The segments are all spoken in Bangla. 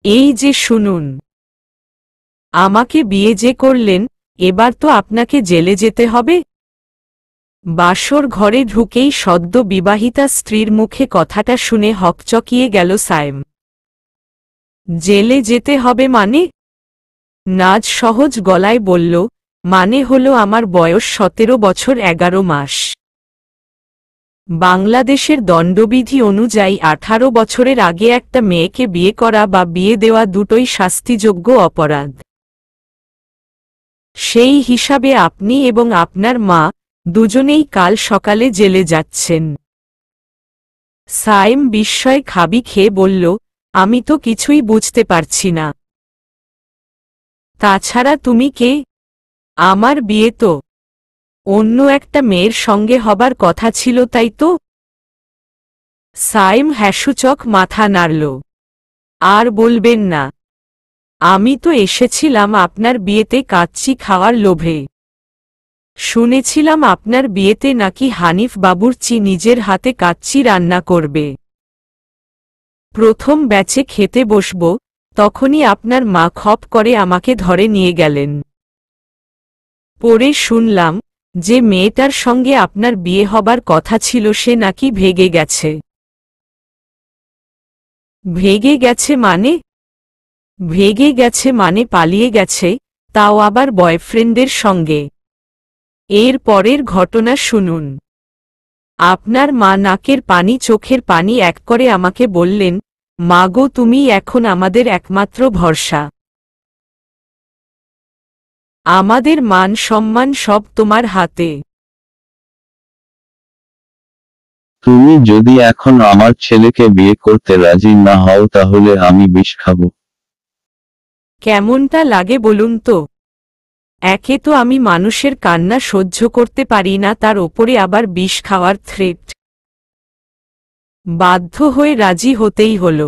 এই যে শুনুন, আমাকে বিয়ে যে করলেন, এবার তো আপনাকে জেলে যেতে হবে। বাসর ঘরে ঢুকেই সদ্য বিবাহিতা স্ত্রীর মুখে কথাটা শুনে হকচকিয়ে গেল সায়েম। জেলে যেতে হবে মানে? নাজ সহজ গলায় বলল, মানে হলো আমার বয়স 17 বছর 11 মাস। বাংলাদেশের দণ্ডবিধি অনুযায়ী 18 বছরের আগে একটা মেয়েকে বিয়ে করা বা বিয়ে দেওয়া দুটোই শাস্তিযোগ্য অপরাধ। সেই হিসাবে আপনি এবং আপনার মা দুজনেই কাল সকালে জেলে যাচ্ছেন। সায়েম বিস্ময়ে খাবি খেয়ে বলল, আমি তো কিছুই বুঝতে পারছি না। তাছাড়া তুমি কে? আমার বিয়ে তো অন্য একটা মেয়ের সঙ্গে হবার কথা ছিল, তাই তো? সায়েম হ্যাসূচক মাথা নাড়ল। আর বলবেন না, আমি তো এসেছিলাম আপনার বিয়েতে কাচ্চি খাওয়ার লোভে। শুনেছিলাম আপনার বিয়েতে নাকি হানিফ বাবুর্চি নিজের হাতে কাচ্চি রান্না করবে। প্রথম ব্যাচে খেতে বসব, তখনই আপনার মা খপ করে আমাকে ধরে নিয়ে গেলেন। পরে শুনলাম যে মেয়েটার সঙ্গে আপনার বিয়ে হবার কথা ছিল সে নাকি ভেগে গেছে। ভেগে গেছে মানে? ভেগে গেছে মানে পালিয়ে গেছে, তাও আবার বয়ফ্রেন্ডের সঙ্গে। এর পরের ঘটনা শুনুন। আপনার মা নাকের পানি চোখের পানি এক করে আমাকে বললেন, মা গো, তুমি এখন আমাদের একমাত্র ভরসা। আমাদের মান সম্মান সব তোমার হাতে। তুমি যদি এখন আমার ছেলেকে বিয়ে করতে রাজি না হও তাহলে আমি বিষ খাবো। কেমনটা লাগে বলুন তো? একে তো আমি মানুষের কান্না সহ্য করতে পারি না, তার ওপরে আবার বিষ খাওয়ার থ্রেট। বাধ্য হয়ে রাজি হতেই হল।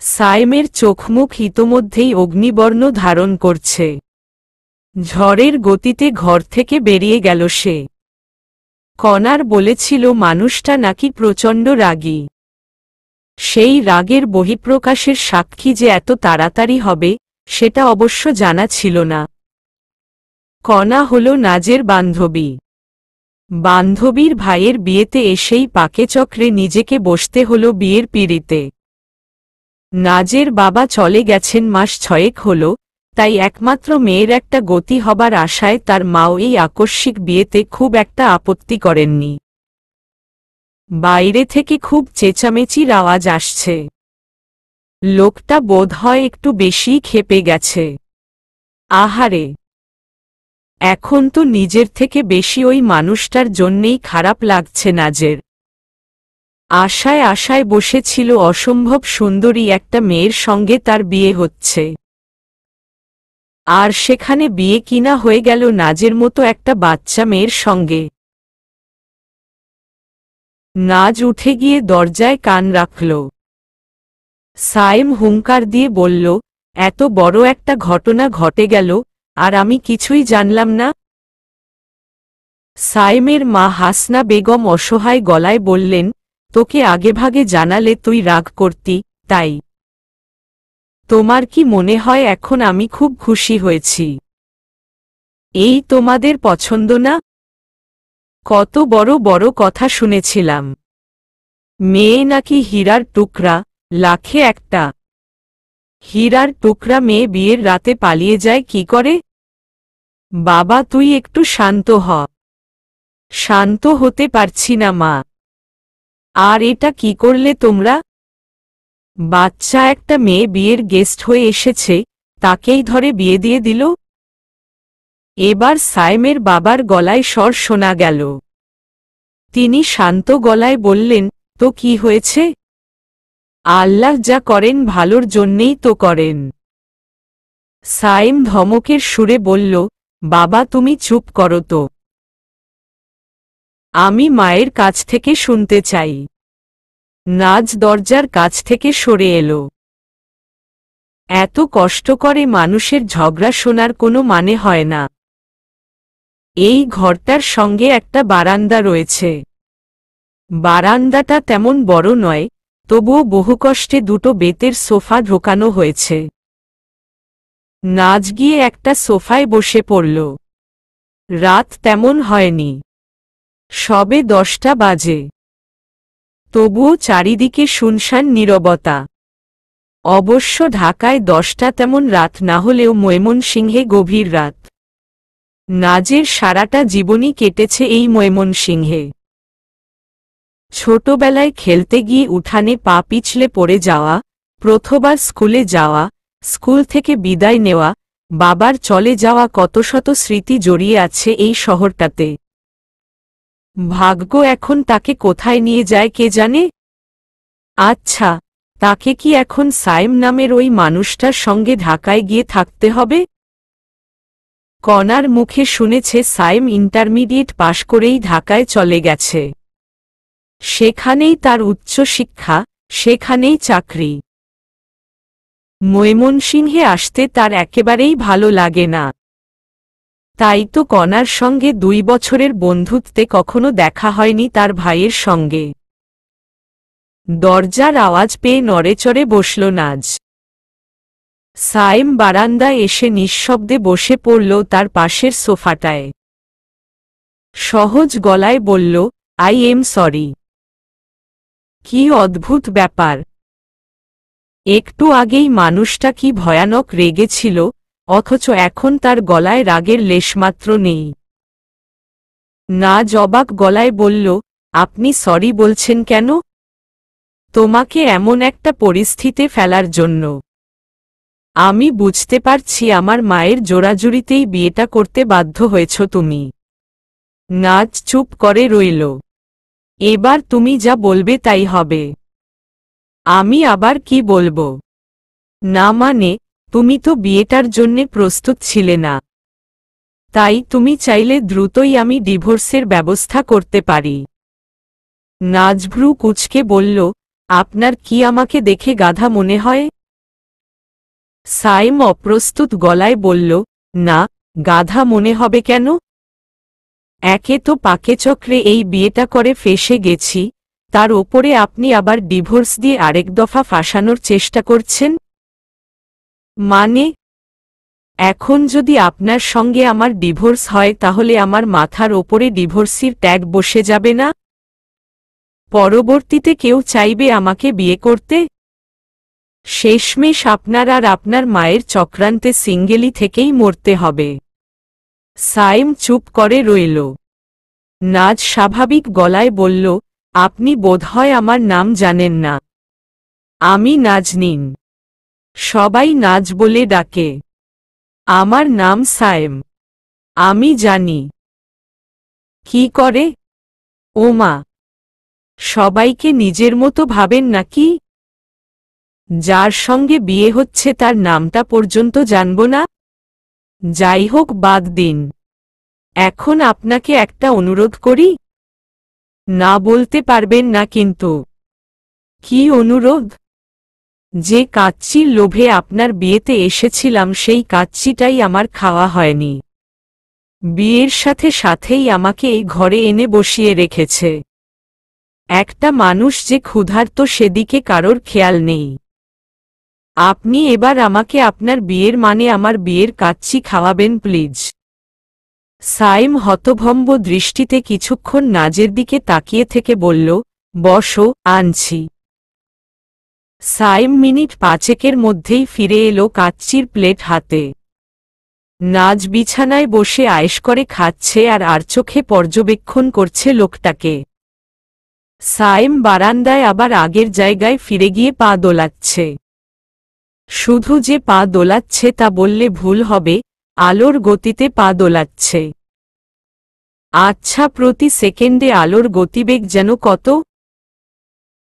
সায়েমের চোখমুখ ইতোমধ্যেই অগ্নিবর্ণ ধারণ করছে। ঝড়ের গতিতে ঘর থেকে বেরিয়ে গেল সে। কনার বলেছিল মানুষটা নাকি প্রচণ্ড রাগী। সেই রাগের বহিঃপ্রকাশের সাক্ষী যে এত তাড়াতাড়ি হবে, সেটা অবশ্য জানা ছিল না। কনা হল নাজের বান্ধবী। বান্ধবীর ভাইয়ের বিয়েতে এসেই পাকেচক্রে নিজেকে বসতে হল বিয়ের পিঁড়িতে। নাজের বাবা চলে গেছেন মাস 6 হল, তাই একমাত্র মেয়ের একটা গতি হবার আশায় তার মাও এই আকস্মিক বিয়েতে খুব একটা আপত্তি করেননি। বাইরে থেকে খুব চেঁচামেচির আওয়াজ আসছে। লোকটা বোধহয় একটু বেশিই ক্ষেপে গেছে। আহারে, এখন তো নিজের থেকে বেশি ওই মানুষটার জন্যেই খারাপ লাগছে নাজের। আশায় আশায় বসেছিল অসম্ভব সুন্দরী একটা মেয়ের সঙ্গে তার বিয়ে হচ্ছে। আর সেখানে বিয়ে কিনা হয়ে গেল নাজের মতো একটা বাচ্চা মেয়ের সঙ্গে। নাজ উঠে গিয়ে দরজায় কান রাখল। সায়েম হুঙ্কার দিয়ে বলল, এত বড় একটা ঘটনা ঘটে গেল, আর আমি কিছুই জানলাম না। সায়েমের মা হাসনা বেগম অসহায় গলায় বললেন, তোকে আগেভাগে জানালে তুই রাগ করতি, তাই। তোমার কি মনে হয় এখন আমি খুব খুশি হয়েছি? এই তোমাদের পছন্দ না? কত বড় বড় কথা শুনেছিলাম। মেয়ে নাকি হীরার টুকরা, লাখে একটা। হীরার টুকরা মেয়ে বিয়ের রাতে পালিয়ে যায় কি করে? বাবা, তুই একটু শান্ত হ। শান্ত হতে পারছি না মা। আর এটা কি করলে তোমরা? বাচ্চা একটা মেয়ে বিয়ের গেস্ট হয়ে এসেছে, তাকেই ধরে বিয়ে দিয়ে দিল। এবার সায়েমের বাবার গলায় স্বর শোনা গেল। তিনি শান্ত গলায় বললেন, তো কি হয়েছে? আল্লাহ যা করেন ভালোর জন্যেই তো করেন। সায়েম ধমকের সুরে বলল, বাবা তুমি চুপ করো তো। আমি মায়ের কাছ থেকে শুনতে চাই। নাজ দরজার কাছ থেকে সরে এলো। এত কষ্ট করে মানুষের ঝগড়া শোনার কোনো মানে হয় না। এই ঘরটার সঙ্গে একটা বারান্দা রয়েছে। বারান্দাটা তেমন বড় নয়, তবুও বহু কষ্টে দুটো বেতের সোফা ঢোকানো হয়েছে। নাজ গিয়ে একটা সোফায় বসে পড়ল। রাত তেমন হয়নি, সবে 10টা বাজে। তবুও চারিদিকে শুনশান নীরবতা। অবশ্য ঢাকায় 10টা তেমন রাত না হলেও ময়মনসিংহে গভীর রাত। নাজের সারাটা জীবনই কেটেছে এই ময়মনসিংহে। ছোটবেলায় খেলতে গিয়ে উঠানে পা পিছলে পড়ে যাওয়া, প্রথমবার স্কুলে যাওয়া, স্কুল থেকে বিদায় নেওয়া, বাবার চলে যাওয়া কত শত স্মৃতি জড়িয়ে আছে এই শহরটাতে। ভাগ্য এখন তাকে কোথায় নিয়ে যায় কে জানে। আচ্ছা, তাকে কি এখন সাইম নামের ওই মানুষটার সঙ্গে ঢাকায় গিয়ে থাকতে হবে? কণার মুখে শুনেছে সাইম ইন্টারমিডিয়েট পাশ করেই ঢাকায় চলে গেছে। সেখানেই তার উচ্চশিক্ষা, সেখানেই চাকরি। ময়মনসিংহে আসতে তার একেবারেই ভালো লাগে না। তাই তো কণার সঙ্গে 2 বছরের বন্ধুত্বে কখনো দেখা হয়নি তার ভাইয়ের সঙ্গে। দরজার আওয়াজ পেয়ে নড়েচড়ে বসল নাজ। সাইম বারান্দায় এসে নিঃশব্দে বসে পড়ল তার পাশের সোফাটায়। সহজ গলায় বলল, আই এম সরি। কি অদ্ভুত ব্যাপার! একটু আগেই মানুষটা কি ভয়ানক রেগেছিল, অথচ এখন তার গলায় রাগের লেশমাত্র নেই। নাজ অবাক গলায় বলল, আপনি সরি বলছেন কেন? তোমাকে এমন একটা পরিস্থিতিতে ফেলার জন্য। আমি বুঝতে পারছি আমার মায়ের জোরাজুরিতেই বিয়েটা করতে বাধ্য হয়েছ তুমি। নাজ চুপ করে রইল। এবার তুমি যা বলবে তাই হবে। আমি আবার কি বলবো? না মানে, তুমি তো বিয়েটার জন্যে প্রস্তুত ছিলে না। তাই তুমি চাইলে দ্রুতই আমি ডিভোর্সের ব্যবস্থা করতে পারি। নাজভ্রু কুঁচকে বলল, আপনার কি আমাকে দেখে গাধা মনে হয়? সাইম অপ্রস্তুত গলায় বলল, না, গাধা মনে হবে কেন? একে তো পাকেচক্রে এই বিয়েটা করে ফেঁসে গেছি, তার ওপরে আপনি আবার ডিভোর্স দিয়ে আরেক দফা ফাঁসানোর চেষ্টা করছেন। মানে, এখন যদি আপনার সঙ্গে আমার ডিভোর্স হয় তাহলে আমার মাথার ওপরে ডিভোর্সির ট্যাগ বসে যাবে না? পরবর্তীতে কেউ চাইবে আমাকে বিয়ে করতে? শেষমেশ আপনার আর আপনার মায়ের চক্রান্তে সিঙ্গেলি থেকেই মরতে হবে। সাইম চুপ করে রইল। নাজ স্বাভাবিক গলায় বলল, আপনি বোধহয় আমার নাম জানেন না। আমি নাজনীন। সবাই নাজ বলে ডাকে। আমার নাম সাইম। আমি জানি। কি করে? ওমা, সবাইকে নিজের মতো ভাবেন নাকি? যার সঙ্গে বিয়ে হচ্ছে তার নামটা পর্যন্ত জানব না? যাই হোক, বাদ দিন। এখন আপনাকে একটা অনুরোধ করি। না বলতে পারবেন না কিন্তু। কি অনুরোধ? যে কাচ্চির লোভে আপনার বিয়েতে এসেছিলাম সেই কাচ্চিটাই আমার খাওয়া হয়নি। বিয়ের সাথে সাথেই আমাকে এই ঘরে এনে বসিয়ে রেখেছে। একটা মানুষ যে ক্ষুধার্ত সেদিকে কারোর খেয়াল নেই। আপনি এবার আমাকে আপনার বিয়ের মানে আমার বিয়ের কাচ্চি খাওয়াবেন প্লিজ। সাইম হতভম্ব দৃষ্টিতে কিছুক্ষণ নাজের দিকে তাকিয়ে থেকে বলল, বসো, আনছি। সাইম মিনিট 5 মধ্যেই ফিরে এলো কাচ্চির প্লেট হাতে। নাজ বিছানায় বসে আয়েশ করে খাচ্ছে আর চোখে পর্যবেক্ষণ করছে লোকটাকে। সাইম বারান্দায় আবার আগের জায়গায় ফিরে গিয়ে পা দোলাচ্ছে। শুধু যে পা দোলাচ্ছে তা বললে ভুল হবে, আলোর গতিতে পা দোলাচ্ছে। আচ্ছা, প্রতি সেকেন্ডে আলোর গতিবেগ যেন কত?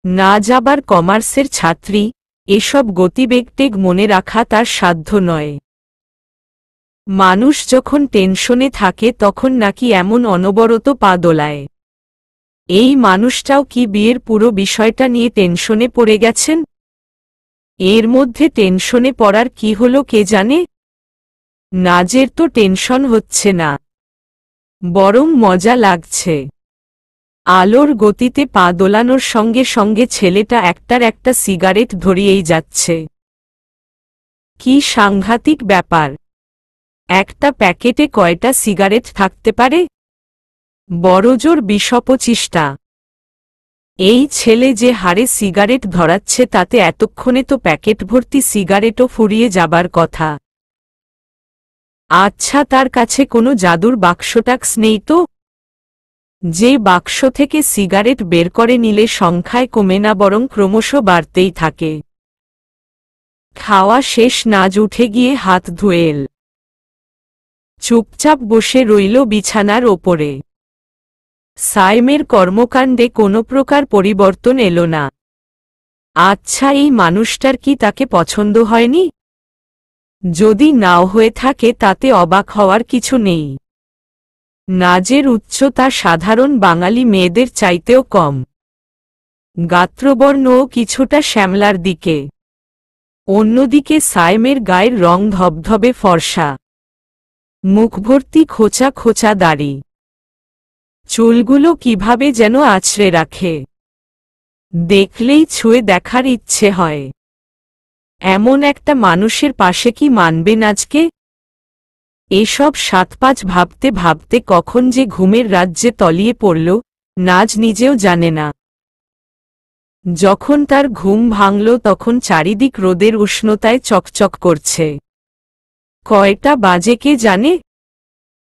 নাজ আবার কমার্সের ছাত্রী, এসব গতিবেগটেগ মনে রাখা তার সাধ্য নয়। মানুষ যখন টেনশনে থাকে তখন নাকি এমন অনবরত পা দোলায়। এই মানুষটাও কি বিয়ের পুরো বিষয়টা নিয়ে টেনশনে পড়ে গেছেন? এর মধ্যে টেনশনে পড়ার কি হলো কে জানে? নাজের তো টেনশন হচ্ছে না, বরং মজা লাগছে। আলোর গতিতে পা দোলানোর সঙ্গে সঙ্গে ছেলেটা একটার একটা সিগারেট ধরিয়েই যাচ্ছে। কি সাংঘাতিক ব্যাপার! একটা প্যাকেটে কয়টা সিগারেট থাকতে পারে? বড়জোর ২০-২৫টা। এই ছেলে যে হারে সিগারেট ধরাচ্ছে তাতে এতক্ষণে তো প্যাকেট ভর্তি সিগারেটও ফুরিয়ে যাবার কথা। আচ্ছা, তার কাছে কোনো জাদুর বাক্সটাক্স নেই তো? যে বাক্স থেকে সিগারেট বের করে নিলে সংখ্যায় কমে না, বরং ক্রমশ বাড়তেই থাকে। খাওয়া শেষ, নাজ উঠে গিয়ে হাত ধুয়ে এল। চুপচাপ বসে রইল বিছানার ওপরে। সাইমের কর্মকাণ্ডে কোনো প্রকার পরিবর্তন এলো না। আচ্ছা, এই মানুষটার কি তাকে পছন্দ হয়নি? যদি নাও হয়ে থাকে তাতে অবাক হওয়ার কিছু নেই। নাজের উচ্চতা সাধারণ বাঙালি মেয়েদের চাইতেও কম। গাত্রবর্ণও কিছুটা শ্যামলার দিকে। অন্যদিকে সাইমের গায়ের রং ধবধবে ফর্সা। মুখভর্তি খোঁচা খোঁচা দাড়ি। চুলগুলো কিভাবে যেন আছড়ে রাখে। দেখলেই ছুঁয়ে দেখার ইচ্ছে হয়। এমন একটা মানুষের পাশে কি মানবে নাজকে? এসব ৭-৫ ভাবতে ভাবতে কখন যে ঘুমের রাজ্যে তলিয়ে পড়ল, নাজ নিজেও জানে না। যখন তার ঘুম ভাঙল তখন চারিদিক রোদের উষ্ণতায় চকচক করছে। কয়টা বাজে কে জানে?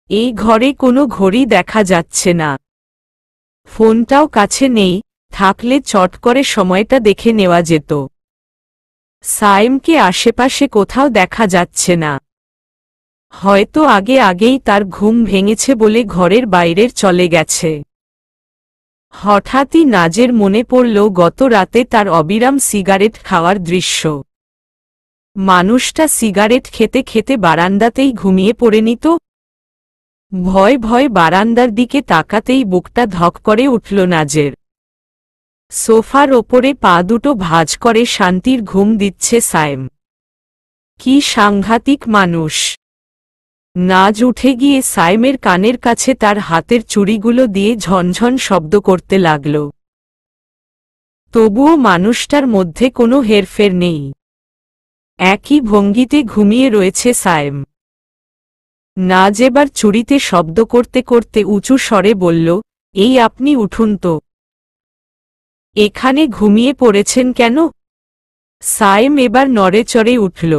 এই ঘরে কোনো ঘড়ি দেখা যাচ্ছে না। ফোনটাও কাছে নেই, থাকলে চট করে সময়টা দেখে নেওয়া যেত। সাইমকে আশেপাশে কোথাও দেখা যাচ্ছে না। হয়তো আগেই তার ঘুম ভেঙেছে বলে ঘরের বাইরের চলে গেছে। হঠাৎই নাজের মনে পড়ল গত রাতে তার অবিরাম সিগারেট খাওয়ার দৃশ্য। মানুষটা সিগারেট খেতে খেতে বারান্দাতেই ঘুমিয়ে পড়েনি তো? ভয় ভয় বারান্দার দিকে তাকাতেই বুকটা ধক করে উঠল নাজের। সোফার ওপরে পা দুটো ভাঁজ করে শান্তির ঘুম দিচ্ছে সাইম। কি সাংঘাতিক মানুষ! নাজ উঠে গিয়ে সাইমের কানের কাছে তার হাতের চুড়িগুলো দিয়ে ঝনঝন শব্দ করতে লাগল। তবুও মানুষটার মধ্যে কোনো হেরফের নেই। একই ভঙ্গিতে ঘুমিয়ে রয়েছে সাইম। নাজ এবার চুড়িতে শব্দ করতে করতে উঁচু স্বরে বলল, এই আপনি উঠুন তো। এখানে ঘুমিয়ে পড়েছেন কেন? সাইম এবার নড়েচড়ে উঠল।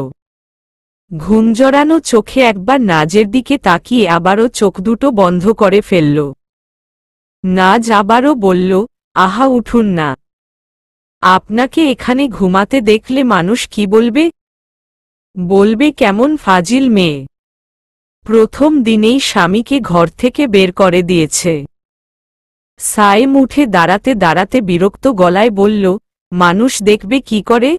ঘুমজড়ানো চোখে একবার নাজের দিকে তাকিয়ে আবারও চোখ দুটো বন্ধ করে ফেলল। নাজ আবারও বলল, আহা, উঠুন না। আপনাকে এখানে ঘুমাতে দেখলে মানুষ কি বলবে? বলবে কেমন ফাজিল মেয়ে। প্রথম দিনেই স্বামীকে ঘর থেকে বের করে দিয়েছে। সাইম উঠে দাঁড়াতে দাঁড়াতে বিরক্ত গলায় বলল, মানুষ দেখবে কি করে?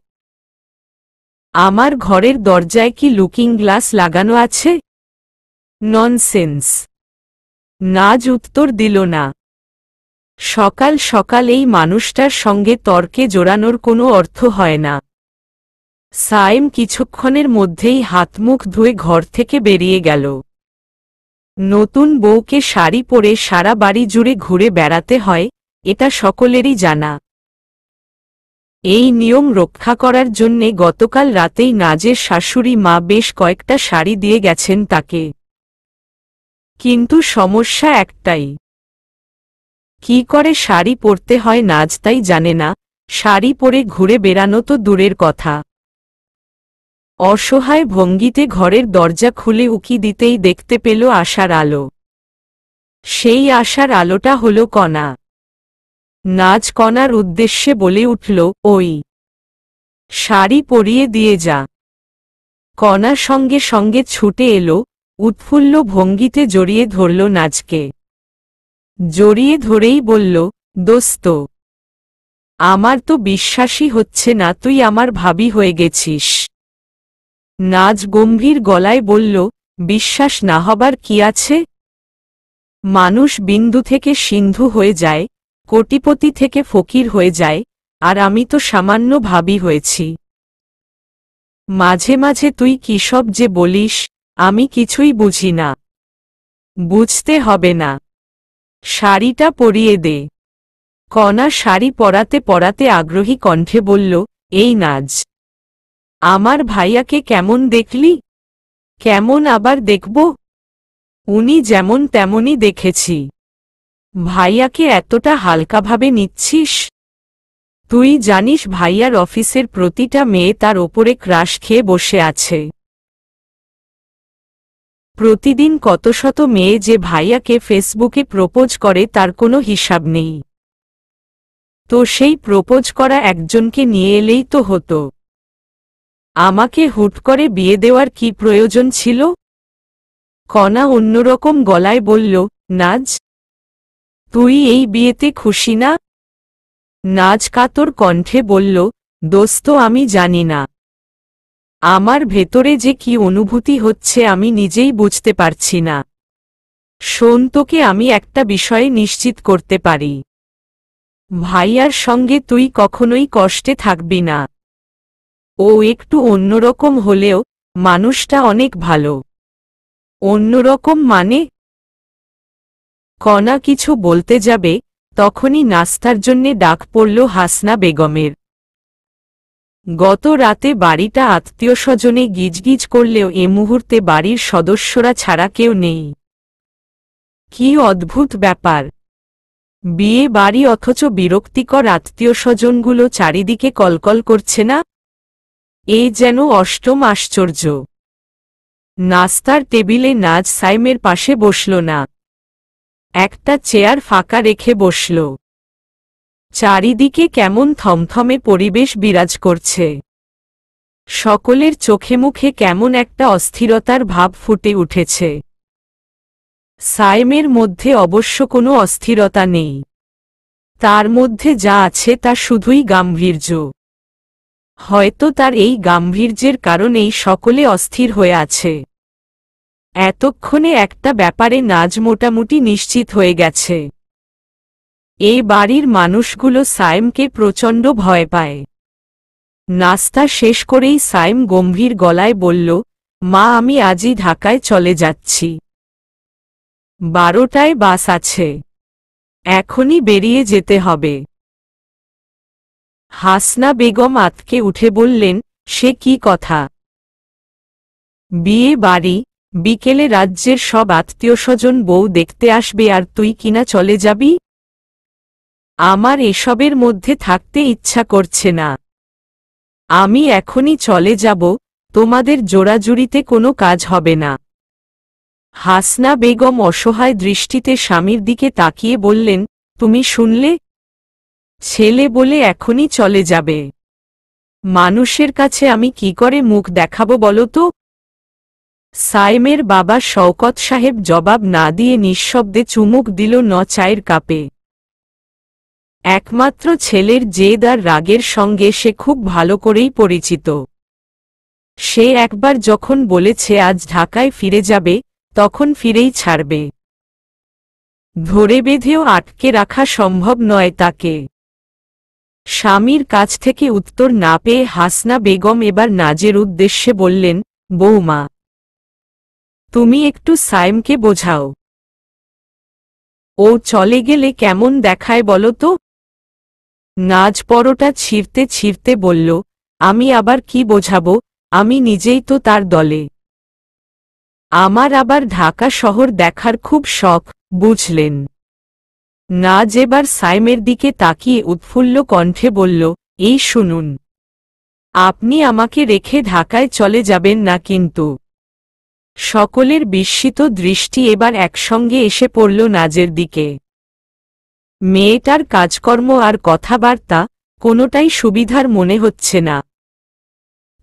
আমার ঘরের দরজায় কি লুকিং গ্লাস লাগানো আছে? ননসেন্স। নাজ উত্তর দিল না। সকাল সকাল এই মানুষটার সঙ্গে তর্কে জোড়ানোর কোনো অর্থ হয় না। সাইম কিছুক্ষণের মধ্যেই হাতমুখ ধুয়ে ঘর থেকে বেরিয়ে গেল। নতুন বউকে শাড়ি পরে সারা বাড়ি জুড়ে ঘুরে বেড়াতে হয়, এটা সকলেরই জানা। এই নিয়ম রক্ষা করার জন্যে গতকাল রাতেই নাজের শাশুড়ি মা বেশ কয়েকটা শাড়ি দিয়ে গেছেন তাকে। কিন্তু সমস্যা একটাই। কি করে শাড়ি পরতে হয় নাজ তাই জানে না, শাড়ি পরে ঘুরে বেড়ানো তো দূরের কথা। অসহায় ভঙ্গিতে ঘরের দরজা খুলে উকি দিতেই দেখতে পেল আশার আলো। সেই আশার আলোটা হল কণা। নাজ কণার উদ্দেশ্যে বলে উঠল, ওই শাড়ি পরিয়ে দিয়ে যা। কণা সঙ্গে সঙ্গে ছুটে এলো, উৎফুল্ল ভঙ্গিতে জড়িয়ে ধরল নাজকে। জড়িয়ে ধরেই বলল, দোস্ত, আমার তো বিশ্বাসই হচ্ছে না তুই আমার ভাবি হয়ে গেছিস। নাজ গম্ভীর গলায় বলল, বিশ্বাস না হবার কি আছে? মানুষ বিন্দু থেকে সিন্ধু হয়ে যায়, কোটিপতি থেকে ফকির হয়ে যায়, আর আমি তো সামান্য ভাবি হয়েছি। মাঝে মাঝে তুই কি সব যে বলিস, আমি কিছুই বুঝি না। বুঝতে হবে না, শাড়িটা পরিয়ে দে। কণা শাড়ি পরাতে পরাতে আগ্রহী কণ্ঠে বলল, এই নাজ, আমার ভাইয়াকে কেমন দেখলি? কেমন আবার দেখব? উনি যেমন তেমনই দেখেছি। ভাইয়াকে এতটা হালকাভাবে নিচ্ছিস? তুই জানিস ভাইয়ার অফিসের প্রতিটা মেয়ে তার ওপরে ক্রাশ খেয়ে বসে আছে। প্রতিদিন কত শত মেয়ে যে ভাইয়াকে ফেসবুকে প্রপোজ করে তার কোনো হিসাব নেই। তো সেই প্রপোজ করা একজনকে নিয়ে এলেই তো হতো। আমাকে হুট করে বিয়ে দেওয়ার কি প্রয়োজন ছিল? কণা অন্যরকম গলায় বলল, নাজ, তুই এই বিয়েতে খুশি না? নাজ কাতর কণ্ঠে বলল, দোস্ত আমি জানি না। আমার ভেতরে যে কি অনুভূতি হচ্ছে আমি নিজেই বুঝতে পারছি না। শোন, তোকে আমি একটা বিষয়ে নিশ্চিত করতে পারি। ভাইয়ার সঙ্গে তুই কখনোই কষ্টে থাকবি না। ও একটু অন্যরকম হলেও মানুষটা অনেক ভালো। অন্যরকম মানে? কণা কিছু বলতে যাবে, তখনই নাস্তার জন্যে ডাক পড়ল হাসনা বেগমের। গত রাতে বাড়িটা আত্মীয়স্বজনে গিজগিজ করলেও এ মুহূর্তে বাড়ির সদস্যরা ছাড়া কেউ নেই। কি অদ্ভুত ব্যাপার! বিয়ে বাড়ি অথচ বিরক্তিকর আত্মীয়স্বজনগুলো চারিদিকে কলকল করছে না? এ যেন অষ্টম আশ্চর্য। নাস্তার টেবিলে নাজ সাইমের পাশে বসল না। একটা চেয়ার ফাঁকা রেখে বসল। চারিদিকে কেমন থমথমে পরিবেশ বিরাজ করছে। সকলের চোখে মুখে কেমন একটা অস্থিরতার ভাব ফুটে উঠেছে। সাইমের মধ্যে অবশ্য কোনো অস্থিরতা নেই। তার মধ্যে যা আছে তা শুধুই গাম্ভীর্য। হয়তো তার এই গাম্ভীর্যের কারণেই সকলে অস্থির হয়ে আছে। এতক্ষণে একটা ব্যাপারে নাজ মোটামুটি নিশ্চিত হয়ে গেছে। এই বাড়ির মানুষগুলো সাইমকে প্রচণ্ড ভয় পায়। নাস্তা শেষ করেই সাইম গম্ভীর গলায় বলল, মা আমি আজই ঢাকায় চলে যাচ্ছি। 12টায় বাস আছে। এখনই বেরিয়ে যেতে হবে। হাসনা বেগম আতকে উঠে বললেন, সে কি কথা? বিয়ে বাড়ি, বিকেলে রাজ্যের সব আত্মীয়স্বজন বউ দেখতে আসবে আর তুই কিনা চলে যাবি? আমার এসবের মধ্যে থাকতে ইচ্ছা করছে না। আমি এখনই চলে যাব, তোমাদের জোড়াজুড়িতে কোনো কাজ হবে না। হাসনা বেগম অসহায় দৃষ্টিতে স্বামীর দিকে তাকিয়ে বললেন, তুমি শুনলে? ছেলে বলে এখনই চলে যাবে। মানুষের কাছে আমি কি করে মুখ দেখাবো বলো তো? সাইমের বাবা শওকত সাহেব জবাব না দিয়ে নিঃশব্দে চুমুক দিল চায়ের কাপে। একমাত্র ছেলের জেদ আর রাগের সঙ্গে সে খুব ভালো করেই পরিচিত। সে একবার যখন বলেছে আজ ঢাকায় ফিরে যাবে, তখন ফিরেই ছাড়বে। ধরে বেঁধেও আটকে রাখা সম্ভব নয় তাকে। স্বামীর কাছ থেকে উত্তর না পেয়ে হাসনা বেগম এবার নাজের উদ্দেশ্যে বললেন, বৌমা, তুমি একটু সাইমকে বোঝাও। ও চলে গেলে কেমন দেখায় বলো তো? নাজ পরোটা ছিঁড়তে ছিঁড়তে বলল, আমি আবার কি বোঝাবো, আমি নিজেই তো তার দলে। আমার আবার ঢাকা শহর দেখার খুব শখ, বুঝলেন? নাজ এবার সাইমের দিকে তাকিয়ে উৎফুল্ল কণ্ঠে বলল, এই শুনুন, আপনি আমাকে রেখে ঢাকায় চলে যাবেন না কিন্তু। সকলের বিস্মিত দৃষ্টি এবার একসঙ্গে এসে পড়ল নাজের দিকে। মেয়েটার কাজকর্ম আর কথাবার্তা কোনোটাই সুবিধার মনে হচ্ছে না।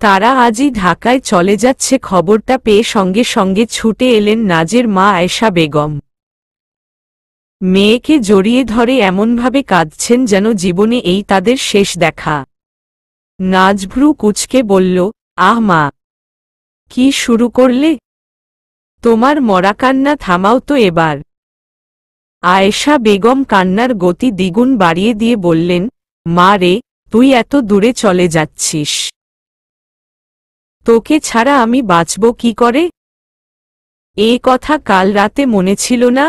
তারা আজই ঢাকায় চলে যাচ্ছে খবরটা পেয়ে সঙ্গে সঙ্গে ছুটে এলেন নাজের মা আয়েশা বেগম। মেয়েকে জড়িয়ে ধরে এমনভাবে কাঁদছেন যেন জীবনে এই তাদের শেষ দেখা। নাজভ্রু কুঁচকে বলল, আহ মা, কি শুরু করলে? তোমার মরা কান্না থামাও তো এবার। আয়েশা বেগম কান্নার গতি দ্বিগুণ বাড়িয়ে দিয়ে বললেন, মা রে, তুই এত দূরে চলে যাচ্ছিস। তোকে ছাড়া আমি বাঁচব কি করে? এ কথা কাল রাতে মনে ছিল না?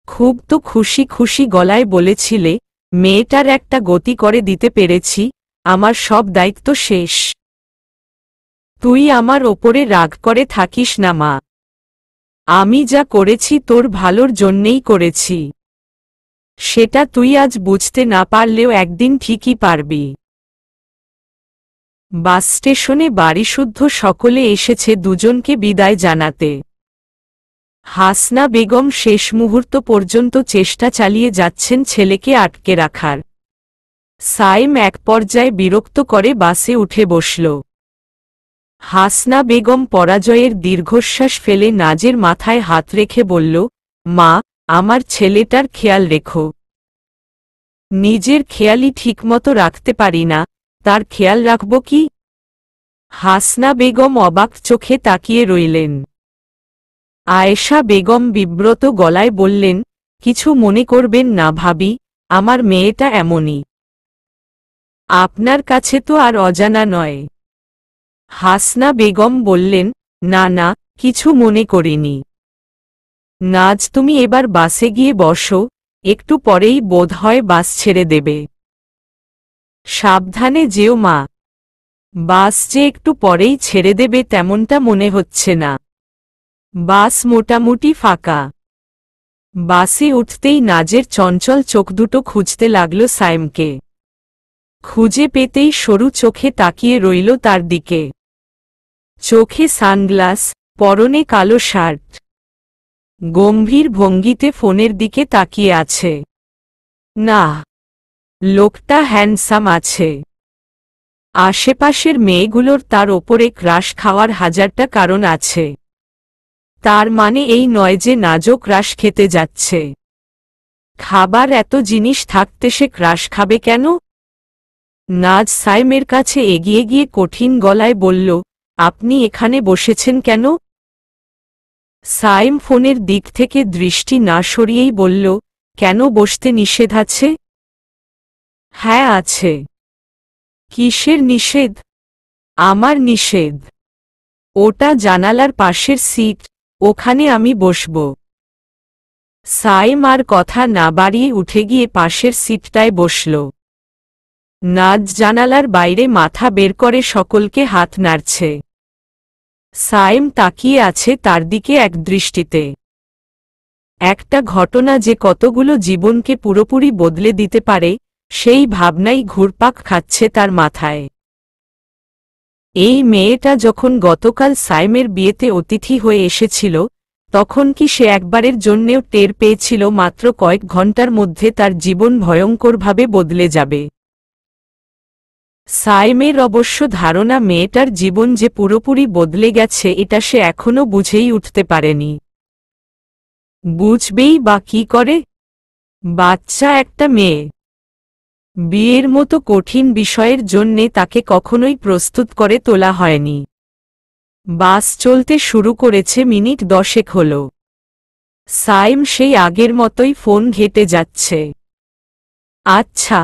খুব তো খুশি খুশি গলায় বলেছিলে, মেয়েটার একটা গতি করে দিতে পেরেছি, আমার সব দায়িত্ব শেষ। তুই আমার ওপরে রাগ করে থাকিস না মা। আমি যা করেছি তোর ভালোর জন্যেই করেছি। সেটা তুই আজ বুঝতে না পারলেও একদিন ঠিকই পারবি। বাস স্টেশনে বাড়িশুদ্ধ সকলে এসেছে দুজনকে বিদায় জানাতে। হাসনা বেগম শেষ মুহূর্ত পর্যন্ত চেষ্টা চালিয়ে যাচ্ছেন ছেলেকে আটকে রাখার। সাইম এক পর্যায়ে বিরক্ত করে বাসে উঠে বসল। হাসনা বেগম পরাজয়ের দীর্ঘশ্বাস ফেলে নাজের মাথায় হাত রেখে বলল, মা, আমার ছেলেটার খেয়াল রেখো। নিজের খেয়ালই ঠিকমতো রাখতে পারি না, তার খেয়াল রাখব কি? হাসনা বেগম অবাক চোখে তাকিয়ে রইলেন। আয়েশা বেগম বিব্রত গলায় বললেন, কিছু মনে করবেন না ভাবি, আমার মেয়েটা এমনই। আপনার কাছে তো আর অজানা নয়। হাসনা বেগম বললেন, না না, কিছু মনে করিনি। নাজ, তুমি এবার বাসে গিয়ে বসো, একটু পরেই বোধ হয় বাস ছেড়ে দেবে। সাবধানে যেও মা। বাস যে একটু পরেই ছেড়ে দেবে তেমনটা মনে হচ্ছে না। বাস মোটামুটি ফাঁকা। বাসে উঠতেই নাজের চঞ্চল চোখ দুটো খুঁজতে লাগল সাইমকে। খুঁজে পেতেই সরু চোখে তাকিয়ে রইল তার দিকে। চোখে সানগ্লাস, পরনে কালো শার্ট। গম্ভীর ভঙ্গিতে ফোনের দিকে তাকিয়ে আছে। না, লোকটা হ্যান্ডসাম আছে। আশেপাশের মেয়েগুলোর তার ওপরে ক্রাশ খাওয়ার হাজারটা কারণ আছে। তার মানে এই নয় যে নাজও ক্রাশ খেতে যাচ্ছে। খাবার এত জিনিস থাকতে সে ক্রাশ খাবে কেন? নাজ সাইমের কাছে এগিয়ে গিয়ে কঠিন গলায় বলল, আপনি এখানে বসেছেন কেন? সাইম ফোনের দিক থেকে দৃষ্টি না সরিয়েই বলল, কেন বসতে নিষেধ আছে? হ্যাঁ আছে। কিসের নিষেধ? আমার নিষেধ। ওটা জানালার পাশের সিট, ওখানে আমি বসব। সাইম আর কথা না বাড়িয়ে উঠে গিয়ে পাশের সিটটায় বসল। নাজ জানালার বাইরে মাথা বের করে সকলকে হাত নাড়ছে। সাইম তাকিয়ে আছে তার দিকে এক দৃষ্টিতে। একটা ঘটনা যে কতগুলো জীবনকে পুরোপুরি বদলে দিতে পারে, সেই ভাবনাই ঘুরপাক খাচ্ছে তার মাথায়। এই মেয়েটা যখন গতকাল সাইমের বিয়েতে অতিথি হয়ে এসেছিল, তখন কি সে একবারের জন্যেও টের পেয়েছিল মাত্র কয়েক ঘন্টার মধ্যে তার জীবন ভয়ঙ্করভাবে বদলে যাবে? সাইমের অবশ্য ধারণা মেয়েটার জীবন যে পুরোপুরি বদলে গেছে এটা সে এখনও বুঝেই উঠতে পারেনি। বুঝবেই বা কি করে? বাচ্চা একটা মেয়ে। বিয়ের মতো কঠিন বিষয়ের জন্যে তাকে কখনোই প্রস্তুত করে তোলা হয়নি। বাস চলতে শুরু করেছে মিনিট 10 হল। সাইম সেই আগের মতোই ফোন ঘেঁটে যাচ্ছে। আচ্ছা,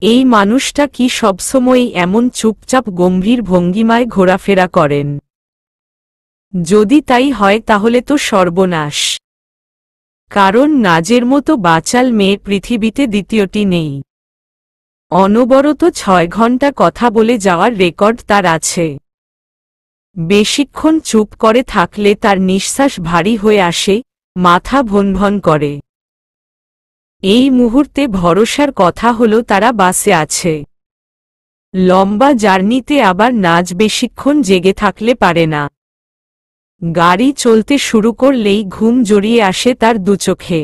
এই মানুষটা কি সবসময়ই এমন চুপচাপ গম্ভীর ভঙ্গিমায় ঘোরাফেরা করেন? যদি তাই হয় তাহলে তো সর্বনাশ। কারণ নাজের মতো বাচাল মেয়ে পৃথিবীতে দ্বিতীয়টি নেই। অনবরত 6 ঘন্টা কথা বলে যাওয়ার রেকর্ড তার আছে। বেশিক্ষণ চুপ করে থাকলে তার নিঃশ্বাস ভারী হয়ে আসে, মাথা ভনভন করে। এই মুহূর্তে ভরসার কথা হলো তারা বাসে আছে। লম্বা জার্নিতে আবার নাজ বেশিক্ষণ জেগে থাকলে পারে না। গাড়ি চলতে শুরু করলেই ঘুম জড়িয়ে আসে তার দুচোখে।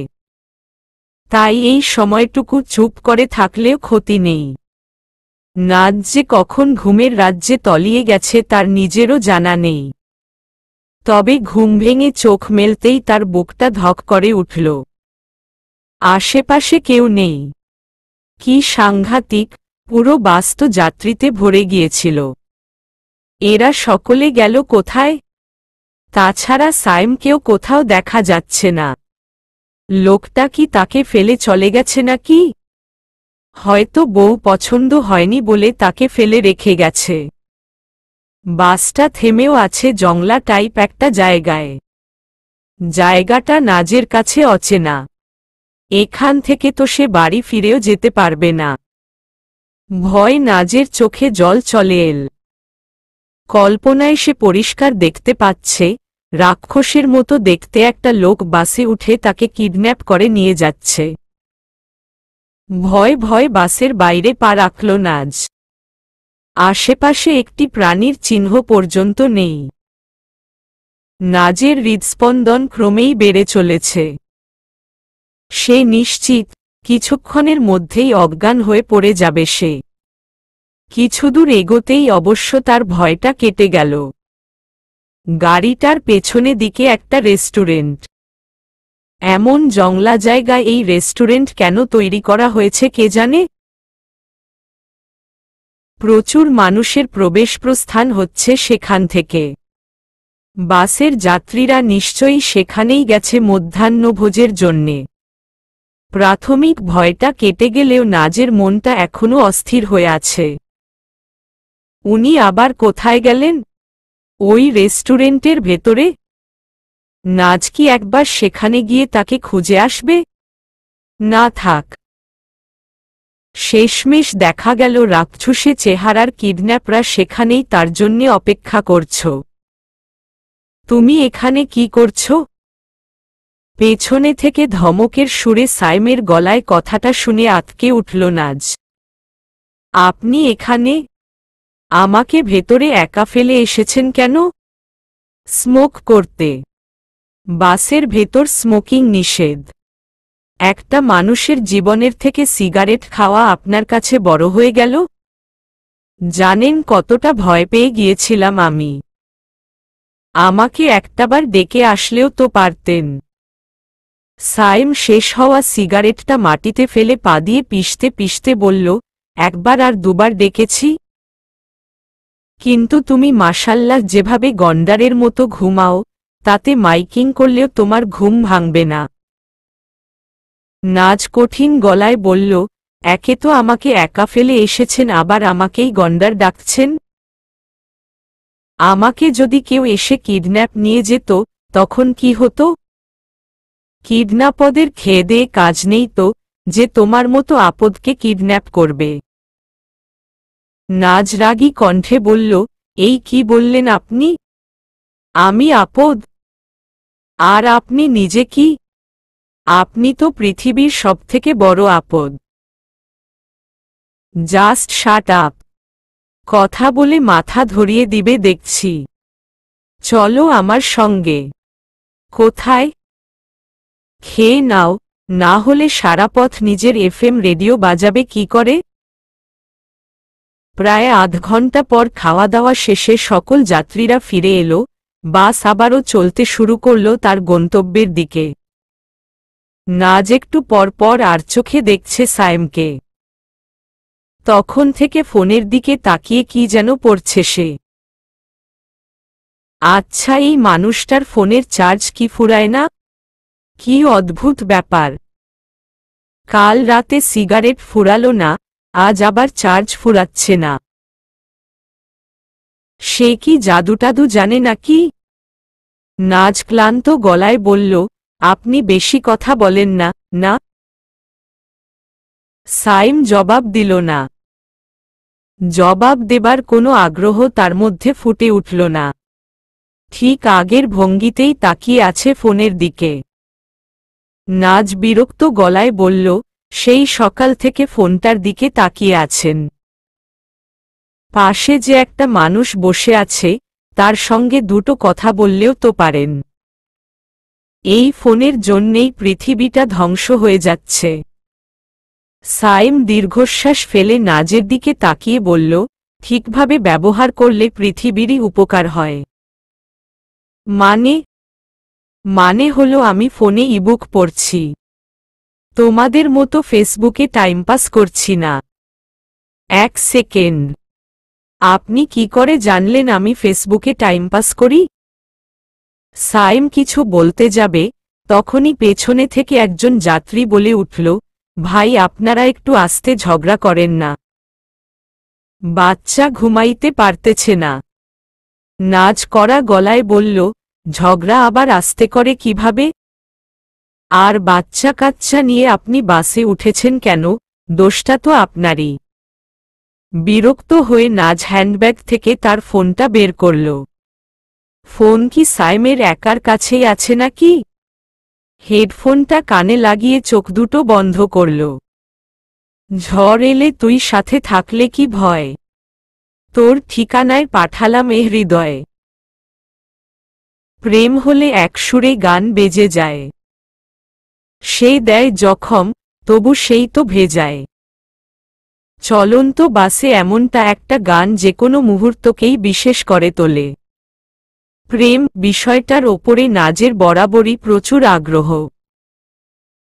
তাই এই সময়টুকু চুপ করে থাকলেও ক্ষতি নেই। নাজ যে কখন ঘুমের রাজ্যে তলিয়ে গেছে তার নিজেরও জানা নেই। তবে ঘুম ভেঙে চোখ মেলতেই তার বুকটা ধক করে উঠল। আশেপাশে কেউ নেই। কি সাংঘাতিক, পুরো বাস তো যাত্রীতে ভরে গিয়েছিল। এরা সকলে গেল কোথায়? তাছাড়া সাইমকেও কোথাও দেখা যাচ্ছে না। লোকটা কি তাকে ফেলে চলে গেছে নাকি? হয়তো বউ পছন্দ হয়নি বলে তাকে ফেলে রেখে গেছে। বাসটা থেমেও আছে জংলা টাইপ একটা জায়গায়। জায়গাটা নাজের কাছে অচেনা। এখান থেকে তো সে বাড়ি ফিরেও যেতে পারবে না। ভয় নাজের চোখে জল চলে এল। কল্পনায় সে পরিষ্কার দেখতে পাচ্ছে রাক্ষসের মতো দেখতে একটা লোক বাসে উঠে তাকে কিডন্যাপ করে নিয়ে যাচ্ছে। ভয় ভয় বাসের বাইরে পা রাখল নাজ। আশেপাশে একটি প্রাণীর চিহ্ন পর্যন্ত নেই। নাজের হৃদস্পন্দন ক্রমেই বেড়ে চলেছে। সে নিশ্চিত কিছুক্ষণের মধ্যেই অজ্ঞান হয়ে পড়ে যাবে সে। কিছুদূর এগোতেই অবশ্য তার ভয়টা কেটে গেল। গাড়িটার পেছনে দিকে একটা রেস্টুরেন্ট। এমন জংলা জায়গায় এই রেস্টুরেন্ট কেন তৈরি করা হয়েছে কে জানে। প্রচুর মানুষের প্রবেশপ্রস্থান হচ্ছে সেখান থেকে। বাসের যাত্রীরা নিশ্চয়ই সেখানেই গেছে মধ্যাহ্নভোজের জন্যে। প্রাথমিক ভয়টা কেটে গেলেও নাজের মনটা এখনো অস্থির হয়ে আছে। উনি আবার কোথায় গেলেন? ওই রেস্টুরেন্টের ভেতরে? নাজ কি একবার সেখানে গিয়ে তাকে খুঁজে আসবে? না থাক। শেষমেশ দেখা গেল রাক্ষসে চেহারার কিডন্যাপরা সেখানেই তার জন্যে অপেক্ষা করছ। তুমি এখানে কি করছো? পেছনে থেকে ধমকের সুরে সাইমের গলায় কথাটা শুনে আঁতকে উঠল নাজ। আপনি এখানে? আমাকে ভেতরে একা ফেলে এসেছেন কেন? স্মোক করতে। বাসের ভেতর স্মোকিং নিষেধ। একটা মানুষের জীবনের থেকে সিগারেট খাওয়া আপনার কাছে বড় হয়ে গেল? জানেন কতটা ভয় পেয়ে গিয়েছিলাম আমি। আমাকে একটাবার ডেকে আসলেও তো পারতেন। সাইম শেষ হওয়া সিগারেটটা মাটিতে ফেলে পা দিয়ে পিষতে পিষতে বলল, একবার আর দুবার ডেকেছি। কিন্তু তুমি মাশাল্লাহ যেভাবে গন্ডারের মতো ঘুমাও, তাতে মাইকিং করলেও তোমার ঘুম ভাঙবে না। নাজ কঠিন গলায় বলল, একে তো আমাকে একা ফেলে এসেছেন আবার আমাকেই গন্ডার ডাকছেন। আমাকে যদি কেউ এসে কিডন্যাপ নিয়ে যেত তখন কি হতো? কিডন্যাপদের খেয়ে দেয়ে কাজ নেই তো যে তোমার মতো আপদকে কিডন্যাপ করবে। নাজ রাগী কণ্ঠে বলল, এই কি বললেন আপনি? আমি আপদ? আর আপনি নিজে কি? আপনি তো পৃথিবীর সবথেকে বড় আপদ। Just shut up. কথা বলে মাথা ধরিয়ে দিবে দেখছি। চলো আমার সঙ্গে। কোথায়? খেয়ে নাও, না হলে সারা পথ নিজের এফএম রেডিও বাজাবে কি করে? প্রায় আধ ঘন্টা পর খাওয়া দাওয়া শেষে সকল যাত্রীরা ফিরে এলো। বাস আবারও চলতে শুরু করল তার গন্তব্যের দিকে। নাজ একটু পরপর আর চোখে দেখছে সায়েমকে। তখন থেকে ফোনের দিকে তাকিয়ে কি যেন পড়ছে সে। আচ্ছা, এই মানুষটার ফোনের চার্জ কি ফুরায় না? কি অদ্ভুত ব্যাপার। কাল রাতে সিগারেট ফুরালো না, আজ আবার চার্জ ফুরাচ্ছে না। সে কি জাদুটাদু জানে নাকি? নাজ ক্লান্ত গলায় বলল, আপনি বেশি কথা বলেন না, না? সাইম জবাব দিল না। জবাব দেবার কোনো আগ্রহ তার মধ্যে ফুটে উঠল না। ঠিক আগের ভঙ্গিতেই তাকিয়ে আছে ফোনের দিকে। নাজ বিরক্ত গলায় বলল, সেই সকাল থেকে ফোনটার দিকে তাকিয়ে আছেন। পাশে যে একটা মানুষ বসে আছে, তার সঙ্গে দুটো কথা বললেও তো পারেন। এই ফোনের জন্যেই পৃথিবীটা ধ্বংস হয়ে যাচ্ছে। সাইম দীর্ঘশ্বাস ফেলে নাজের দিকে তাকিয়ে বলল, ঠিকভাবে ব্যবহার করলে পৃথিবীরই উপকার হয়। মানে হলো আমি ফোনে ইবুক পড়ছি। তোমাদের মতো ফেসবুকে টাইমপাস করছি না। এক সেকেন্ড, আপনি কি করে জানলেন আমি ফেসবুকে টাইমপাস করি? সাইম কিছু বলতে যাবে, তখনই পেছনে থেকে একজন যাত্রী বলে উঠল, ভাই আপনারা একটু আস্তে ঝগড়া করেন না। বাচ্চা ঘুমাইতে পারতেছে না। নাজ করা গলায় বলল, ঝগড়া আবার আস্তে করে কিভাবে? আর বাচ্চা কাচ্চা নিয়ে আপনি বাসে উঠেছেন কেন? দোষটা তো আপনারই। বিরক্ত হয়ে নাজ হ্যান্ডব্যাগ থেকে তার ফোনটা বের করল। ফোন কি সাইমের একার কাছেই আছে নাকি? হেডফোনটা কানে লাগিয়ে চোখ দুটো বন্ধ করল। ঝড় এলে তুই সাথে থাকলে কি ভয়? তোর ঠিকানায় পাঠালাম এ হৃদয়ে। প্রেম হলে এক সুরে গান বেজে যায়। সে দেয় জখম, তবু সেই তো ভেজায়। চলন্ত বাসে এমনটা একটা গান যেকোনো মুহূর্তকেই বিশেষ করে তোলে। প্রেম বিষয়টার ওপরে নাজের বরাবরই প্রচুর আগ্রহ।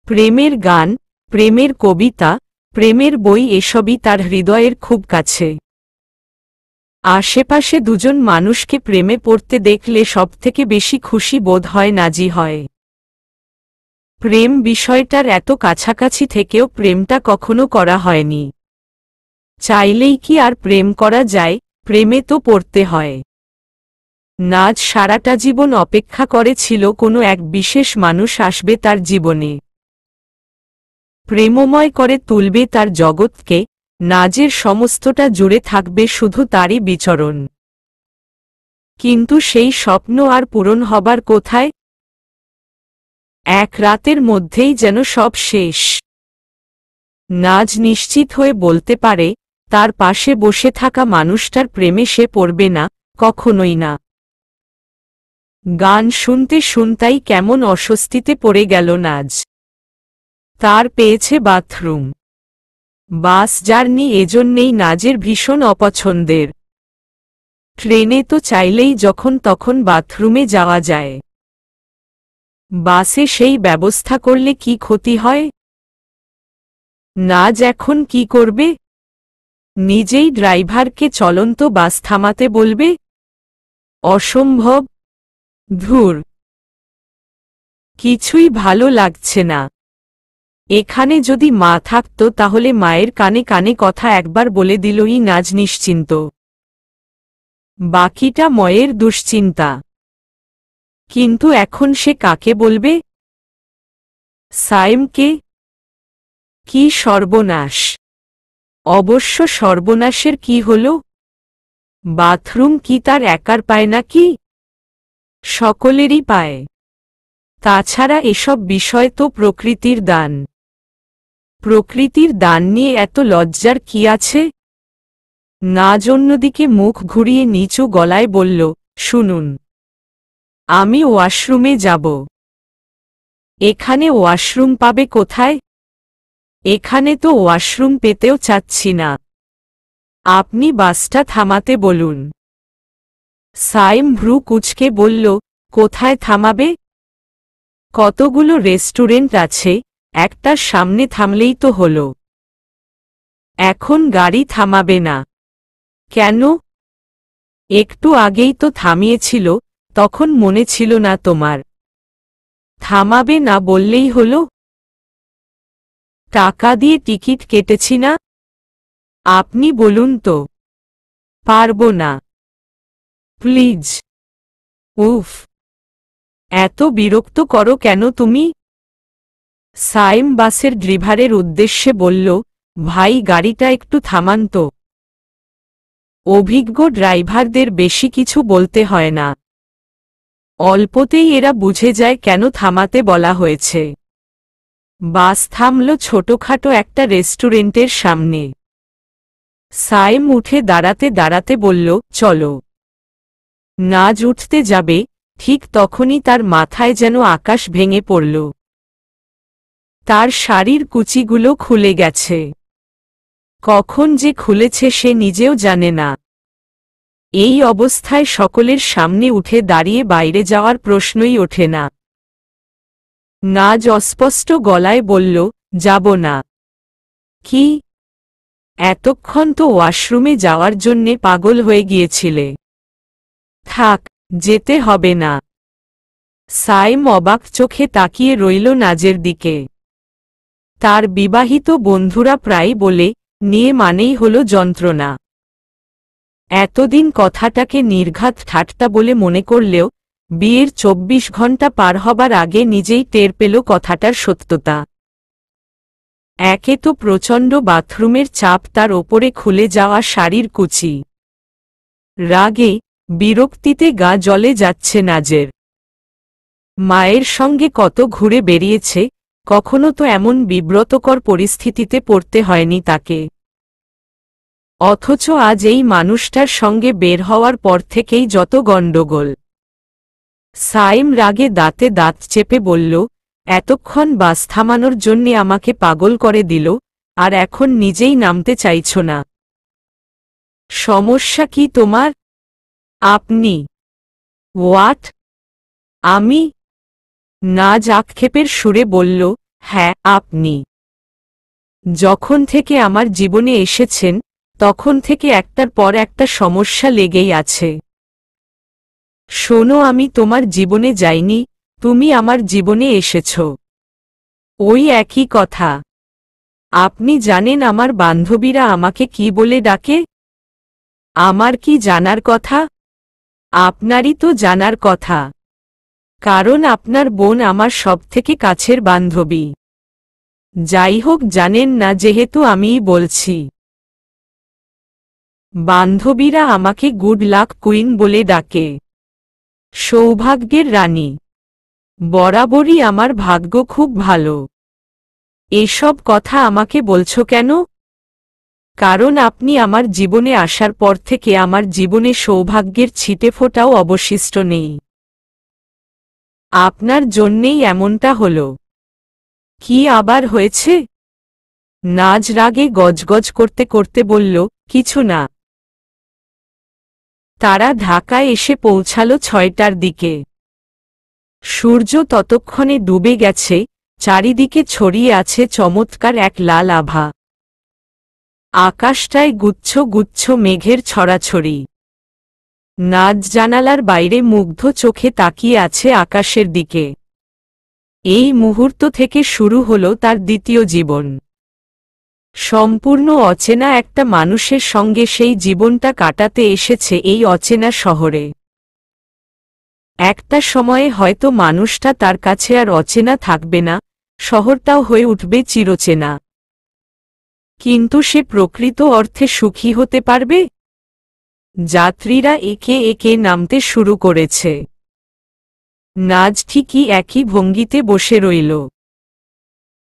প্রেমের গান, প্রেমের কবিতা, প্রেমের বই এসবই তার হৃদয়ের খুব কাছে। আশেপাশে দুজন মানুষকে প্রেমে পড়তে দেখলে সবথেকে বেশি খুশি বোধ হয় নাজি হয়। প্রেম বিষয়টার এত কাছাকাছি থেকেও প্রেমটা কখনো করা হয়নি। চাইলেই কি আর প্রেম করা যায়? প্রেমে তো পড়তে হয়। নাজ সারাটা জীবন অপেক্ষা করেছিল কোনো এক বিশেষ মানুষ আসবে তার জীবনে, প্রেমময় করে তুলবে তার জগৎকে, নাজের সমস্তটা জুড়ে থাকবে শুধু তারই বিচরণ। কিন্তু সেই স্বপ্ন আর পূরণ হবার কোথায়? এক রাতের মধ্যেই যেন সব শেষ। নাজ নিশ্চিত হয়ে বলতে পারে, তার পাশে বসে থাকা মানুষটার প্রেমে সে পড়বে না, কখনোই না। গান শুনতে শুনতেই কেমন অস্বস্তিতে পড়ে গেল নাজ। তার পেয়েছে বাথরুম। বাস জার্নি এজন্যেই নাজের ভীষণ অপছন্দের। ট্রেনে তো চাইলেই যখন তখন বাথরুমে যাওয়া যায়। বাসে সেই ব্যবস্থা করলে কি ক্ষতি হয়? নাজ এখন কি করবে? নিজেই ড্রাইভারকে চলন্ত বাস থামাতে বলবে? অসম্ভব। ধুর, কিছুই ভালো লাগছে না। এখানে যদি মা থাকত তাহলে মায়ের কানে কানে কথা একবার বলে দিলই নাজ নিশ্চিন্ত। বাকিটা ময়ের দুশ্চিন্তা। কিন্তু এখন সে কাকে বলবে? সাইমকে? কি সর্বনাশ! অবশ্য সর্বনাশের কি হল? বাথরুম কি তার একার পায় নাকি? সকলেরই পায়। তাছাড়া এসব বিষয় তো প্রকৃতির দান। প্রকৃতির দান নিয়ে এত লজ্জার কি আছে? নাজ অন্যদিকে মুখ ঘুরিয়ে নিচু গলায় বলল, শুনুন, আমি ওয়াশরুমে যাব। এখানে ওয়াশরুম পাবে কোথায়? এখানে তো ওয়াশরুম পেতেও চাচ্ছি না। আপনি বাসটা থামাতে বলুন। সাইম ভ্রু কুঁচকে বলল, কোথায় থামাবে? কতগুলো রেস্টুরেন্ট আছে, একটার সামনে থামলেই তো হলো। এখন গাড়ি থামাবে না কেন? একটু আগেই তো থামিয়েছিল, তখন মনে ছিল না তোমার? থামাবে না বললেই হলো। টাকা দিয়ে টিকিট কেটেছি না। আপনি বলুন তো। পারবো না। প্লিজ। উফ, এত বিরক্ত করো কেন তুমি? সাইম বাসের ড্রাইভারের উদ্দেশ্যে বলল, ভাই গাড়িটা একটু থামান তো। অভিজ্ঞ ড্রাইভারদের বেশি কিছু বলতে হয় না। অল্পতেই এরা বুঝে যায় কেন থামাতে বলা হয়েছে। বাস থামল ছোটখাটো একটা রেস্টুরেন্টের সামনে। সাইম উঠে দাঁড়াতে দাঁড়াতে বলল, চলো। নাজ উঠতে যাবে, ঠিক তখনই তার মাথায় যেন আকাশ ভেঙে পড়ল। তার শাড়ির কুচিগুলো খুলে গেছে। কখন যে খুলেছে সে নিজেও জানে না। এই অবস্থায় সকলের সামনে উঠে দাঁড়িয়ে বাইরে যাওয়ার প্রশ্নই ওঠে না। নাজ অস্পষ্ট গলায় বলল, যাব না। কি? এতক্ষণ তো ওয়াশরুমে যাওয়ার জন্যে পাগল হয়ে গিয়েছিলে। থাক, যেতে হবে না। সাইম অবাক চোখে তাকিয়ে রইল নাজের দিকে। তার বিবাহিত বন্ধুরা প্রায় বলে, নিয়ে মানেই হল যন্ত্রণা। এতদিন কথাটাকে নির্ঘাত ঠাট্টা বলে মনে করলেও বিয়ের 24 ঘন্টা পার হবার আগে নিজেই টের পেল কথাটার সত্যতা। একে তো প্রচণ্ড বাথরুমের চাপ, তার ওপরে খুলে যাওয়া শাড়ির কুচি। রাগে বিরক্তিতে গা জ্বলে যাচ্ছে নাজের। মায়ের সঙ্গে কত ঘুরে বেরিয়েছে, কখনো তো এমন বিব্রতকর পরিস্থিতিতে পড়তে হয়নি তাকে। অথচ আজ এই মানুষটার সঙ্গে বের হওয়ার পর থেকেই যত গণ্ডগোল। সাইম রাগে দাঁতে দাঁত চেপে বলল, এতক্ষণ বাস থামানোর জন্যে আমাকে পাগল করে দিল, আর এখন নিজেই নামতে চাইছ না। সমস্যা কি তোমার? আপনি? হোয়াট? আমি? নাজ আক্ষেপের সুরে বলল, হ্যাঁ আপনি। যখন থেকে আমার জীবনে এসেছেন তখন থেকে একটার পর একটা সমস্যা লেগেই আছে। শোনো, আমি তোমার জীবনে যাইনি, তুমি আমার জীবনে এসেছ। ওই একই কথা। আপনি জানেন আমার বান্ধবীরা আমাকে কি বলে ডাকে? আমার কি জানার কথা? আপনারই তো জানার কথা, কারণ আপনার বোন আমার সবথেকে কাছের বান্ধবী। যাই হোক, জানেন না যেহেতু আমিই বলছি। বান্ধবীরা আমাকে গুড লাক কুইন বলে ডাকে, সৌভাগ্যের রানী। বরাবরই আমার ভাগ্য খুব ভালো। এসব কথা আমাকে বলছো কেন? কারণ আপনি আমার জীবনে আসার পর থেকে আমার জীবনে সৌভাগ্যের ছিটেফোঁটাও অবশিষ্ট নেই। আপনার জন্যেই এমনটা হলো। কি আবার হয়েছে? নাজ রাগে গজগজ করতে করতে বলল, কিছু না। তারা ঢাকায় এসে পৌঁছালো 6টার দিকে। সূর্য ততক্ষণে ডুবে গেছে, চারিদিকে ছড়িয়ে আছে চমৎকার এক লাল আভা। আকাশটায় গুচ্ছ গুচ্ছ মেঘের ছড়াছড়ি। নাজ জানালার বাইরে মুগ্ধ চোখে তাকিয়ে আছে আকাশের দিকে। এই মুহূর্ত থেকে শুরু হলো তার দ্বিতীয় জীবন। সম্পূর্ণ অচেনা একটা মানুষের সঙ্গে সেই জীবনটা কাটাতে এসেছে এই অচেনা শহরে। একটা সময়ে হয়তো মানুষটা তার কাছে আর অচেনা থাকবে না, শহরটাও হয়ে উঠবে চিরচেনা। কিন্তু সে প্রকৃত অর্থে সুখী হতে পারবে? যাত্রীরা একে একে নামতে শুরু করেছে। নাজ ঠিকই একই ভঙ্গিতে বসে রইল।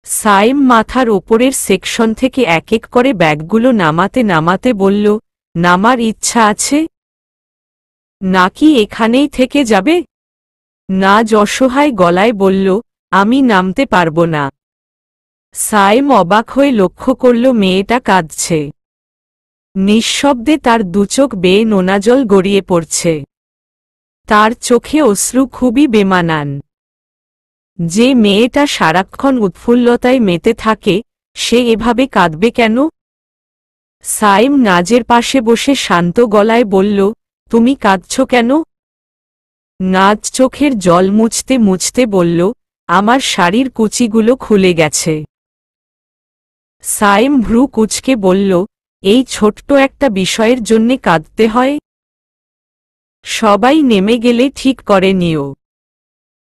সাইম মাথার ওপরের সেকশন থেকে এক এক করে ব্যাগগুলো নামাতে নামাতে বলল, নামার ইচ্ছা আছে? নাকি এখানেই থেকে যাবে? নাজ অসহায় গলায় বলল, আমি নামতে পারব না। সাইম অবাক হয়ে লক্ষ্য করল মেয়েটা কাঁদছে। নিঃশব্দে তার দুচোখ বেয়ে নোনাজল গড়িয়ে পড়ছে। তার চোখে অশ্রু খুবই বেমানান। যে মেয়েটা সারাক্ষণ উৎফুল্লতায় মেতে থাকে, সে এভাবে কাঁদবে কেন? সাইম নাজের পাশে বসে শান্ত গলায় বলল, তুমি কাঁদছ কেন? নাজ চোখের জল মুছতে মুছতে বলল, আমার শাড়ির কুচিগুলো খুলে গেছে। সাইম ভ্রু কুঁচকে বলল, এই ছোট্ট একটা বিষয়ের জন্যে কাঁদতে হয়? সবাই নেমে গেলে ঠিক করে নিও।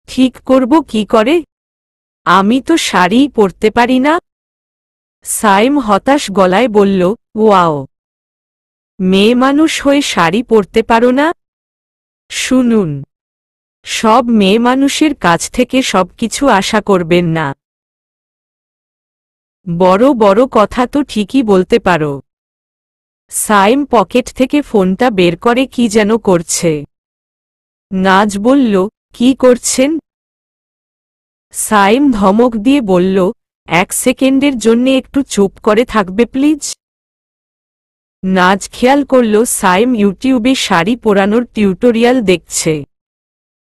ঠিক করব কি করে? আমি তো শাড়িই পরতে পারি না। সাইম হতাশ গলায় বলল, ওয়াও, মেয়ে মানুষ হয়ে শাড়ি পরতে পারো না? শুনুন, সব মেয়ে মানুষের কাছ থেকে সবকিছু আশা করবেন না। বড় বড় কথা তো ঠিকই বলতে পারো। সাইম পকেট থেকে ফোনটা বের করে কি যেন করছে। নাজ বলল, কি করছেন? সাইম ধমক দিয়ে বলল, 1 সেকেন্ডের জন্যে একটু চুপ করে থাকবে প্লিজ। নাজ খেয়াল করল সাইম ইউটিউবে শাড়ি পরানোর টিউটোরিয়াল দেখছে।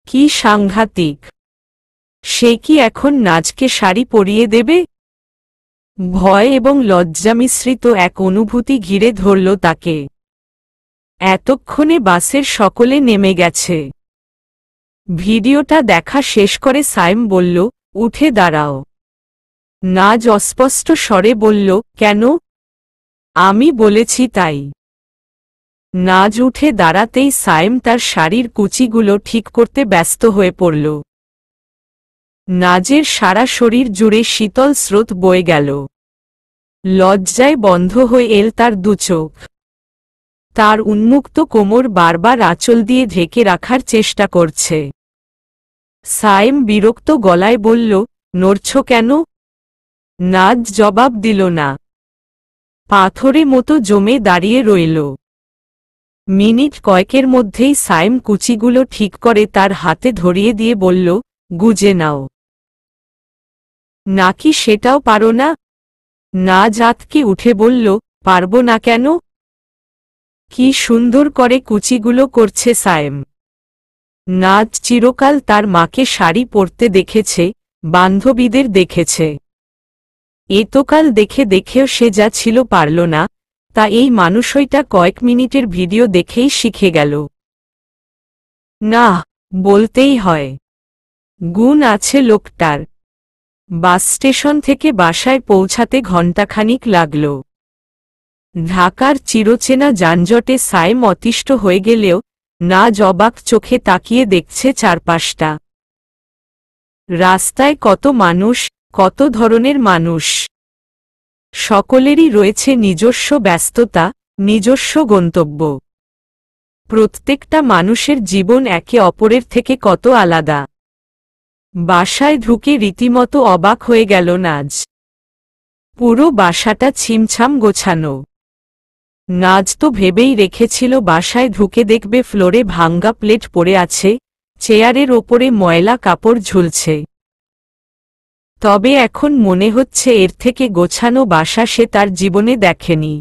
কি সাংঘাতিক! সে কি এখন নাজকে শাড়ি পরিয়ে দেবে? ভয় এবং লজ্জা মিশ্রিত এক অনুভূতি ঘিরে ধরল তাকে। এতক্ষণে বাসের সকলে নেমে গেছে। ভিডিওটা দেখা শেষ করে সাইম বলল, উঠে দাঁড়াও। নাজ অস্পষ্ট স্বরে বলল, কেন? আমি বলেছি তাই। নাজ উঠে দাঁড়াতেই সায়েম তার শাড়ির কুচিগুলো ঠিক করতে ব্যস্ত হয়ে পড়ল। নাজের সারা শরীর জুড়ে শীতল স্রোত বয়ে গেল। লজ্জায় বন্ধ হয়ে এল তার দুচোখ। তার উন্মুক্ত কোমর বারবার আঁচল দিয়ে ঢেকে রাখার চেষ্টা করছে। সায়েম বিরক্ত গলায় বলল, নড়ছ কেন? নাজ জবাব দিল না। পাথরে মতো জমে দাঁড়িয়ে রইল। মিনিট কয়েকের মধ্যেই সায়েম কুচিগুলো ঠিক করে তার হাতে ধরিয়ে দিয়ে বলল, গুজে নাও। নাকি সেটাও পারো না? নাজ আতকে উঠে বলল, পারবো না কেন? কি সুন্দর করে কুচিগুলো করছে সায়েম। নাজ চিরকাল তার মাকে শাড়ি পরতে দেখেছে, বান্ধবীদের দেখেছে। এতকাল দেখে দেখেও সে যা ছিল পারল না, তা এই মানুষইটা কয়েক মিনিটের ভিডিও দেখেই শিখে গেল। না, বলতেই হয়, গুণ আছে লোকটার। বাস স্টেশন থেকে বাসায় পৌঁছাতে ঘণ্টাখানিক লাগল। ঢাকার চিরচেনা যানজটে সায়েম অতিষ্ঠ হয়ে গেলেও নাজ অবাক চোখে তাকিয়ে দেখছে চারপাশটা। রাস্তায় কত মানুষ, কত ধরনের মানুষ। সকলেরই রয়েছে নিজস্ব ব্যস্ততা, নিজস্ব গন্তব্য। প্রত্যেকটা মানুষের জীবন একে অপরের থেকে কত আলাদা। বাসায় ঢুকে রীতিমতো অবাক হয়ে গেল নাজ। পুরো বাসাটা ছিমছাম গোছানো। নাজ তো ভেবেই রেখেছিল বাসায় ঢুকে দেখবে ফ্লোরে ভাঙ্গা প্লেট পড়ে আছে, চেয়ারের ওপরে ময়লা কাপড় ঝুলছে। তবে এখন মনে হচ্ছে এর থেকে গোছানো বাসা সে তার জীবনে দেখেনি।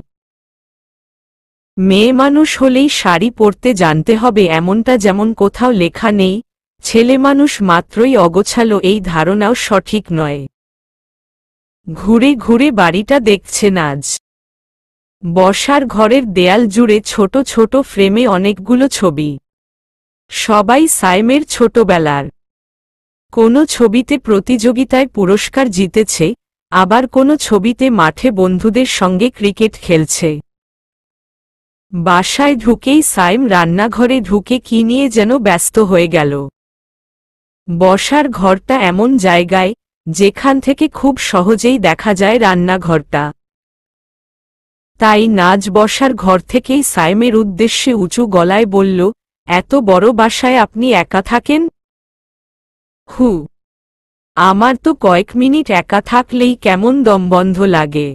মেয়ে মানুষ হলেই শাড়ি পরতে জানতে হবে এমনটা যেমন কোথাও লেখা নেই, ছেলে মানুষ মাত্রই অগোছালো এই ধারণাও সঠিক নয়। ঘুরে ঘুরে বাড়িটা দেখছে নাজ। বসার ঘরের দেয়াল জুড়ে ছোট ছোট ফ্রেমে অনেকগুলো ছবি। সবাই সায়েমের ছোটবেলার। কোনো ছবিতে প্রতিযোগিতায় পুরস্কার জিতেছে, আবার কোনো ছবিতে মাঠে বন্ধুদের সঙ্গে ক্রিকেট খেলছে। বাসায় ঢুকেই সায়েম রান্নাঘরে ঢুকে কি নিয়ে যেন ব্যস্ত হয়ে গেল। বসার ঘরটা এমন জায়গায়, যেখান থেকে খুব সহজেই দেখা যায় রান্নাঘরটা। তাই নাজ বসার ঘর থেকেই সায়েমের উদ্দেশ্যে উঁচু গলায় বলল, এত বড় বাসায় আপনি একা থাকেন? হু, আমার তো কয়েক মিনিট একা থাকলেই কেমন দমবন্ধ লাগে।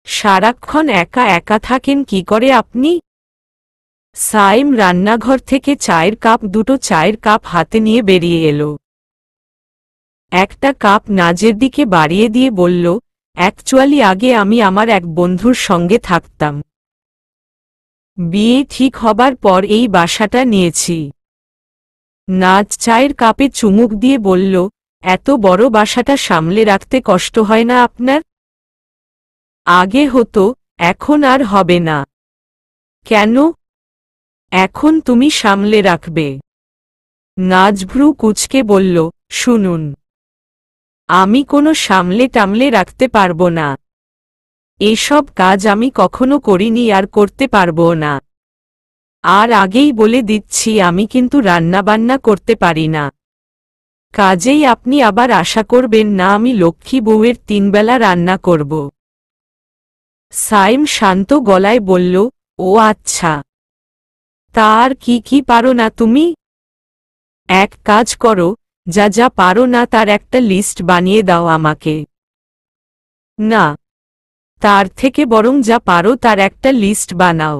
সারাক্ষণ একা একা থাকেন কি করে আপনি? সায়েম রান্নাঘর থেকে দুটো চায়ের কাপ হাতে নিয়ে বেরিয়ে এলো। একটা কাপ নাজের দিকে বাড়িয়ে দিয়ে বলল, অ্যাকচুয়ালি আগে আমি আমার এক বন্ধুর সঙ্গে থাকতাম। বিয়ে ঠিক হবার পর এই বাসাটা নিয়েছি। নাজ চায়ের কাপে চুমুক দিয়ে বলল, এত বড় বাসাটা সামলে রাখতে কষ্ট হয় না আপনার? আগে হতো, এখন আর হবে না। কেন? এখন তুমি সামলে রাখবে। নাজ ভ্রু কুঁচকে বলল, শুনুন, আমি কোনো সামলে টামলে রাখতে পারবো না। এসব কাজ আমি কখনো করিনি আর করতে পারবো না। আর আগেই বলে দিচ্ছি আমি কিন্তু রান্নাবান্না করতে পারি না। কাজেই আপনি আবার আশা করবেন না আমি লক্ষ্মী বউয়ের 3 বেলা রান্না করব। সায়েম শান্ত গলায় বলল, ও আচ্ছা, তা আর কি কি পারো না তুমি? এক কাজ করো, যা যা পারো না তার একটা লিস্ট বানিয়ে দাও আমাকে। না, তার থেকে বরং যা পারো তার একটা লিস্ট বানাও।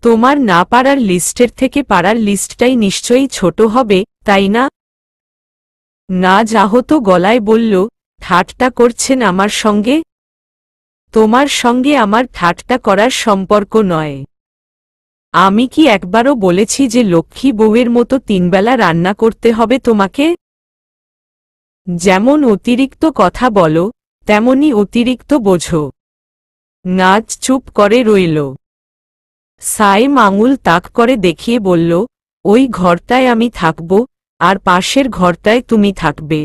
তোমার না পারার লিস্টের থেকে পারার লিস্টটাই নিশ্চয়ই ছোট হবে, তাই না? নাজ আহত গলায় বলল, ঠাট্টা করছেন আমার সঙ্গে? তোমার সঙ্গে আমার ঠাট্টা করার সম্পর্ক নয়। আমি কি একবারও বলেছি যে লক্ষ্মী বউয়ের মতো 3 বেলা রান্না করতে হবে তোমাকে? যেমন অতিরিক্ত কথা বলো, তেমনি অতিরিক্ত বোঝো। নাজ চুপ করে রইল। সায়েম আঙুল তাক করে দেখিয়ে বলল, ওই ঘরটায় আমি থাকব, আর পাশের ঘরটায় তুমি থাকবে।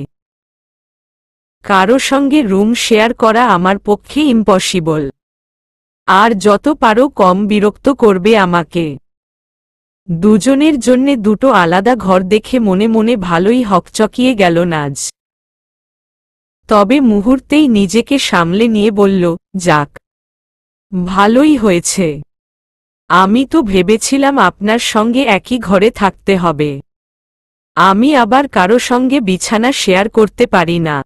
কারো সঙ্গে রুম শেয়ার করা আমার পক্ষে ইম্পসিবল। আর যত পারো কম বিরক্ত করবে আমাকে। দুজনের জন্যে দুটো আলাদা ঘর দেখে মনে মনে ভালোই হকচকিয়ে গেল নাজ। তবে মুহূর্তেই নিজেকে সামলে নিয়ে বলল, যাক, ভালোই হয়েছে। আমি তো ভেবেছিলাম আপনার সঙ্গে একই ঘরে থাকতে হবে। আমি আবার কারো সঙ্গে বিছানা শেয়ার করতে পারি না।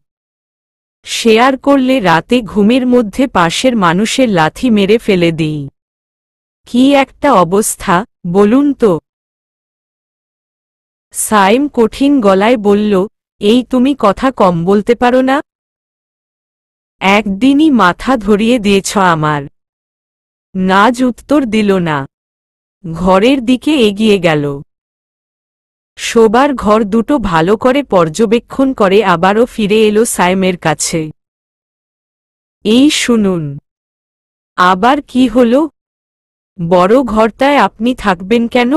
শেয়ার করলে রাতে ঘুমের মধ্যে পাশের মানুষের লাথি মেরে ফেলে দিই। কি একটা অবস্থা বলুন তো। সাইম কঠিন গলায় বলল, এই তুমি কথা কম বলতে পারো না? একদিনই মাথা ধরিয়ে দিয়েছ আমার। নাজ উত্তর দিল না। ঘরের দিকে এগিয়ে গেল। শোবার ঘর দুটো ভালো করে পর্যবেক্ষণ করে আবারও ফিরে এলো সাইমের কাছে। এই শুনুন। আবার কি হলো? বড় ঘরটায় আপনি থাকবেন কেন?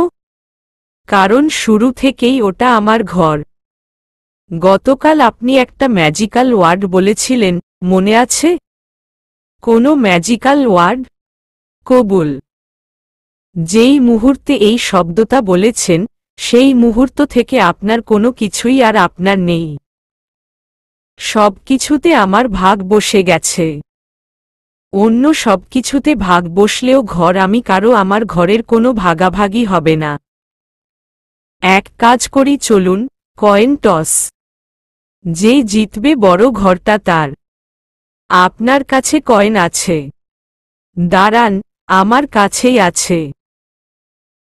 কারণ শুরু থেকেই ওটা আমার ঘর। গতকাল আপনি একটা ম্যাজিক্যাল ওয়ার্ড বলেছিলেন, মনে আছে? কোনো ম্যাজিক্যাল ওয়ার্ড? কবুল। যেই মুহূর্তে এই শব্দটা বলেছেন, সেই মুহূর্ত থেকে আপনার কোনো কিছুই আর আপনার নেই। সব কিছুতে আমার ভাগ বসে গেছে। অন্য সব কিছুতে ভাগ বসলেও ঘর আমি কারো আমার ঘরের কোনো ভাগাভাগি হবে না। এক কাজ করি চলুন, কয়েন টস। যে জিতবে বড় ঘরটা তার। আপনার কাছে কয়েন আছে? দাঁড়ান, আমার কাছেই আছে।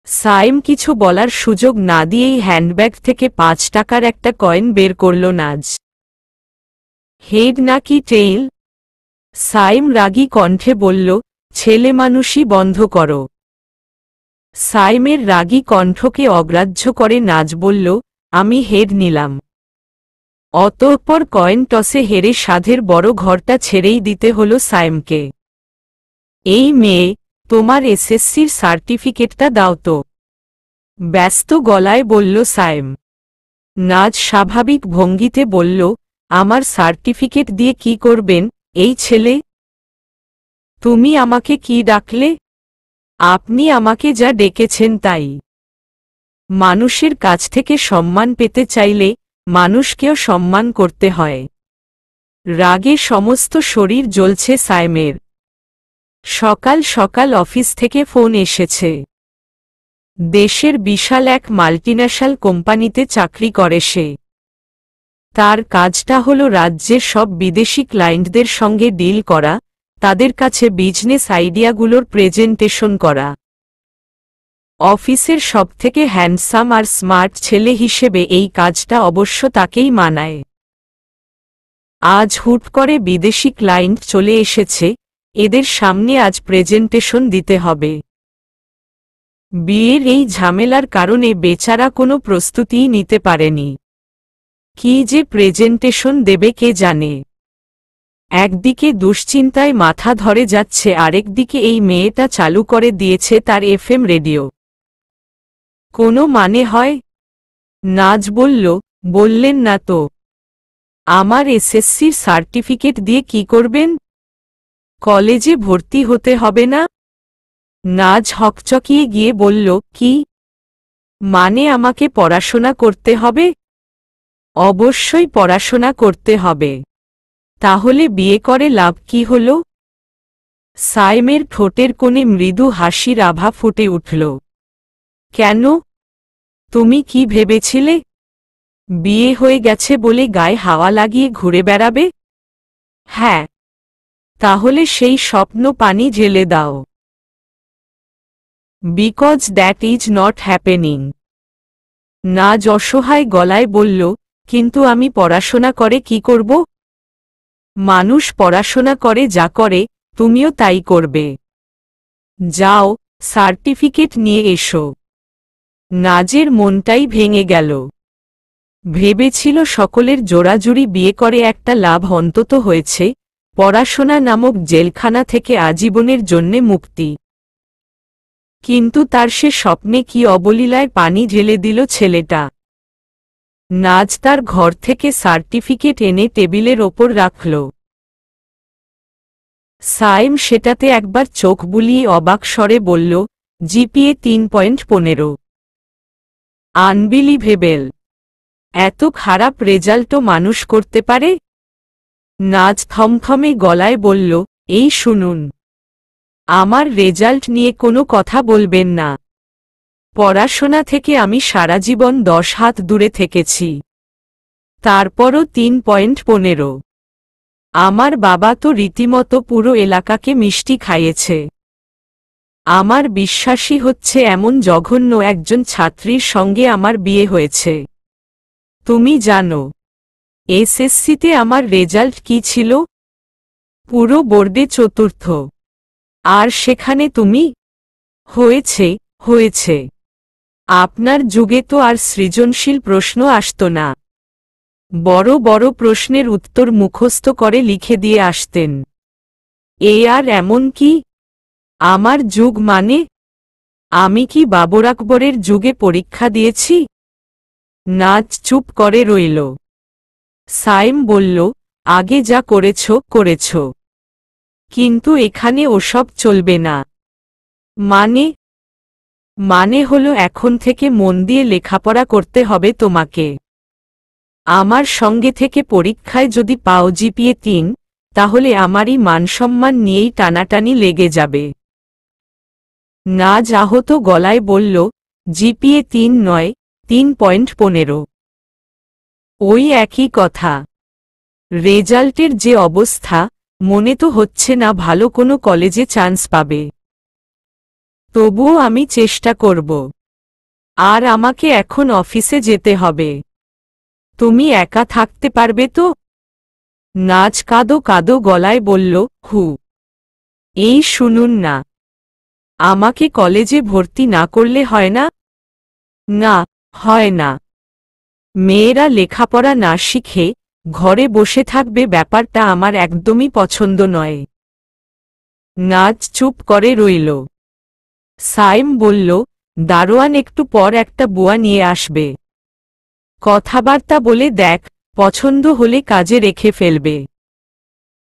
সাইম কিছু বলার সুযোগ না দিয়েই হ্যান্ডব্যাগ থেকে 5 টাকার একটা কয়েন বের করল নাজ। হেড নাকি টেইল? সাইম রাগী কণ্ঠে বলল, ছেলে মানুষই বন্ধ করো। সাইমের রাগী কণ্ঠকে অগ্রাহ্য করে নাজ বলল, আমি হেড নিলাম। অতঃপর কয়েন টসে হেরে সাধের বড় ঘরটা ছেড়েই দিতে হল সাইমকে। এই মেয়ে, তোমার এসএসসির সার্টিফিকেটটা দাও তো। ব্যস্ত গলায় বলল সাইম। নাজ স্বাভাবিক ভঙ্গিতে বলল, আমার সার্টিফিকেট দিয়ে কি করবেন, এই ছেলে? তুমি আমাকে কি ডাকলে? আপনি আমাকে যা ডেকেছেন তাই। মানুষের কাছ থেকে সম্মান পেতে চাইলে মানুষকেও সম্মান করতে হয়। রাগে সমস্ত শরীর জ্বলছে সাইমের। সকাল সকাল অফিস থেকে ফোন এসেছে। দেশের বিশাল এক মাল্টিন্যাশনাল কোম্পানিতে চাকরি করে সে। তার কাজটা হল রাজ্যের সব বিদেশি ক্লায়েন্টদের সঙ্গে ডিল করা, তাদের কাছে বিজনেস আইডিয়াগুলোর প্রেজেন্টেশন করা। অফিসের সবথেকে হ্যান্ডসাম আর স্মার্ট ছেলে হিসেবে এই কাজটা অবশ্য তাকেই মানায়। আজ হুট করে বিদেশি ক্লায়েন্ট চলে এসেছে, এদের সামনে আজ প্রেজেন্টেশন দিতে হবে। বিয়ের এই ঝামেলার কারণে বেচারা কোনো প্রস্তুতিই নিতে পারেনি। কি যে প্রেজেন্টেশন দেবে কে জানে। একদিকে দুশ্চিন্তায় মাথা ধরে যাচ্ছে, আরেকদিকে এই মেয়েটা চালু করে দিয়েছে তার এফএম রেডিও। কোনো মানে হয়? নাজ বলল, বললেন না তো। আমার এসএসসির সার্টিফিকেট দিয়ে কি করবেন? কলেজে ভর্তি হতে হবে না? নাজ হকচকিয়ে গিয়ে বলল, কি মানে আমাকে পড়াশোনা করতে হবে? অবশ্যই পড়াশোনা করতে হবে। তাহলে বিয়ে করে লাভ কি হল? সাইমের ঠোঁটের কোণে মৃদু হাসির আভা ফুটে উঠল। কেন? তুমি কি ভেবেছিলে? বিয়ে হয়ে গেছে বলে গায়ে হাওয়া লাগিয়ে ঘুরে বেড়াবে? হ্যাঁ। তাহলে সেই স্বপ্ন পানি ঢেলে দাও। Because that is not happening. Naz অসহায় গলায় বলল, কিন্তু আমি পড়াশোনা করে কি করব? মানুষ পড়াশোনা করে যা করে, তুমিও তাই করবে। যাও, সার্টিফিকেট নিয়ে এসো। নাজের মনটাই ভেঙে গেল। ভেবেছিল সকলের জোড়াজুড়ি বিয়ে করে একটা লাভ অন্তত হয়েছে, পড়াশোনা নামক জেলখানা থেকে আজীবনের জন্যে মুক্তি। কিন্তু তার সে স্বপ্নে কি অবলীলায় পানি ঢেলে দিল ছেলেটা। নাজ তার ঘর থেকে সার্টিফিকেট এনে টেবিলের ওপর রাখল। সাইম সেটাতে একবার চোখ বুলিয়ে অবাক স্বরে বলল, জিপিএ 3.15। আনবিলিভেবল! এত খারাপ রেজাল্টও মানুষ করতে পারে? নাজ থমথমে গলায় বলল, এই শুনুন, আমার রেজাল্ট নিয়ে কোনো কথা বলবেন না। পড়াশোনা থেকে আমি সারা জীবন 10 হাত দূরে থেকেছি, তারপরও 3.15। আমার বাবা তো রীতিমতো পুরো এলাকাকে মিষ্টি খাইয়েছে। আমার বিশ্বাসই হচ্ছে এমন জঘন্য একজন ছাত্রীর সঙ্গে আমার বিয়ে হয়েছে। তুমি জানো এসএসসিতে আমার রেজাল্ট কি ছিল? পুরো বোর্ডে চতুর্থ। আর সেখানে তুমি? হয়েছে, হয়েছে। আপনার যুগে তো আর সৃজনশীল প্রশ্ন আসত না। বড় বড় প্রশ্নের উত্তর মুখস্থ করে লিখে দিয়ে আসতেন। আর এমন কি? আমার যুগ মানে? আমি কি বাবর আকবরের যুগে পরীক্ষা দিয়েছি? নাজ চুপ করে রইল। সাইম বলল, আগে যা করেছ করেছ, কিন্তু এখানে ওসব চলবে না। মানে হলো এখন থেকে মন দিয়ে লেখাপড়া করতে হবে তোমাকে। আমার সঙ্গে থেকে পরীক্ষায় যদি পাও জিপিএ 3, তাহলে আমারই মানসম্মান নিয়েই টানাটানি লেগে যাবে। নাজ আহত গলায় বলল, জিপিএ 3 নয়, 3.15। ওই একই কথা। রেজাল্টের যে অবস্থা, মনে তো হচ্ছে না ভালো কোনো কলেজে চান্স পাবে। তবুও আমি চেষ্টা করব। আর আমাকে এখন অফিসে যেতে হবে। তুমি একা থাকতে পারবে তো? নাজ কাঁদো কাঁদো গলায় বলল, হু। এই শুনুন না, আমাকে কলেজে ভর্তি না করলে হয় না? না, হয় না। মেয়েরা লেখাপড়া না শিখে ঘরে বসে থাকবে, ব্যাপারটা আমার একদমই পছন্দ নয়। নাজ চুপ করে রইল। সাইম বলল, দারোয়ান একটু পর একটা বুয়া নিয়ে আসবে। কথাবার্তা বলে দেখ, পছন্দ হলে কাজে রেখে ফেলবে।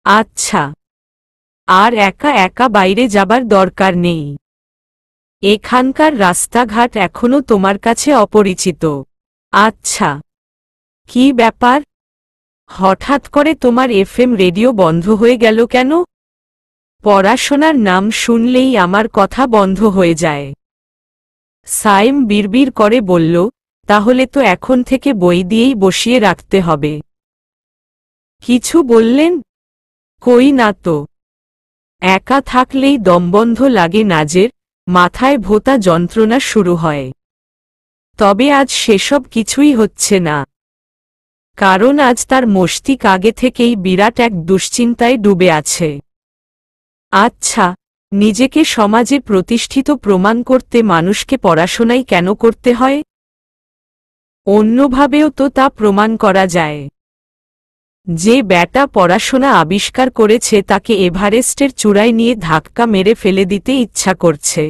আচ্ছা। আর একা একা বাইরে যাবার দরকার নেই। এখানকার রাস্তাঘাট এখনো তোমার কাছে অপরিচিত। আচ্ছা। কি ব্যাপার? হঠাৎ করে তোমার এফএম রেডিও বন্ধ হয়ে গেল কেন? পড়াশোনার নাম শুনলেই আমার কথা বন্ধ হয়ে যায়। সাইম বিড়বিড় করে বলল, তাহলে তো এখন থেকে বই দিয়েই বসিয়ে রাখতে হবে। কিছু বললেন? কই না তো। একা থাকলেই দমবন্ধ লাগে নাজের, মাথায় ভোঁতা যন্ত্রণা শুরু হয়। তবে আজ সেসব কিছুই হচ্ছে না। কারণ আজ তার মস্তিষ্ক আগে থেকেই বিরাট এক দুশ্চিন্তায় ডুবে আছে। আচ্ছা, নিজেকে সমাজে প্রতিষ্ঠিত প্রমাণ করতে মানুষকে পড়াশোনাই কেন করতে হয়? অন্যভাবেও তো তা প্রমাণ করা যায়। যে ব্যাটা পড়াশোনা আবিষ্কার করেছে তাকে এভারেস্টের চূড়ায় নিয়ে ধাক্কা মেরে ফেলে দিতে ইচ্ছা করছে।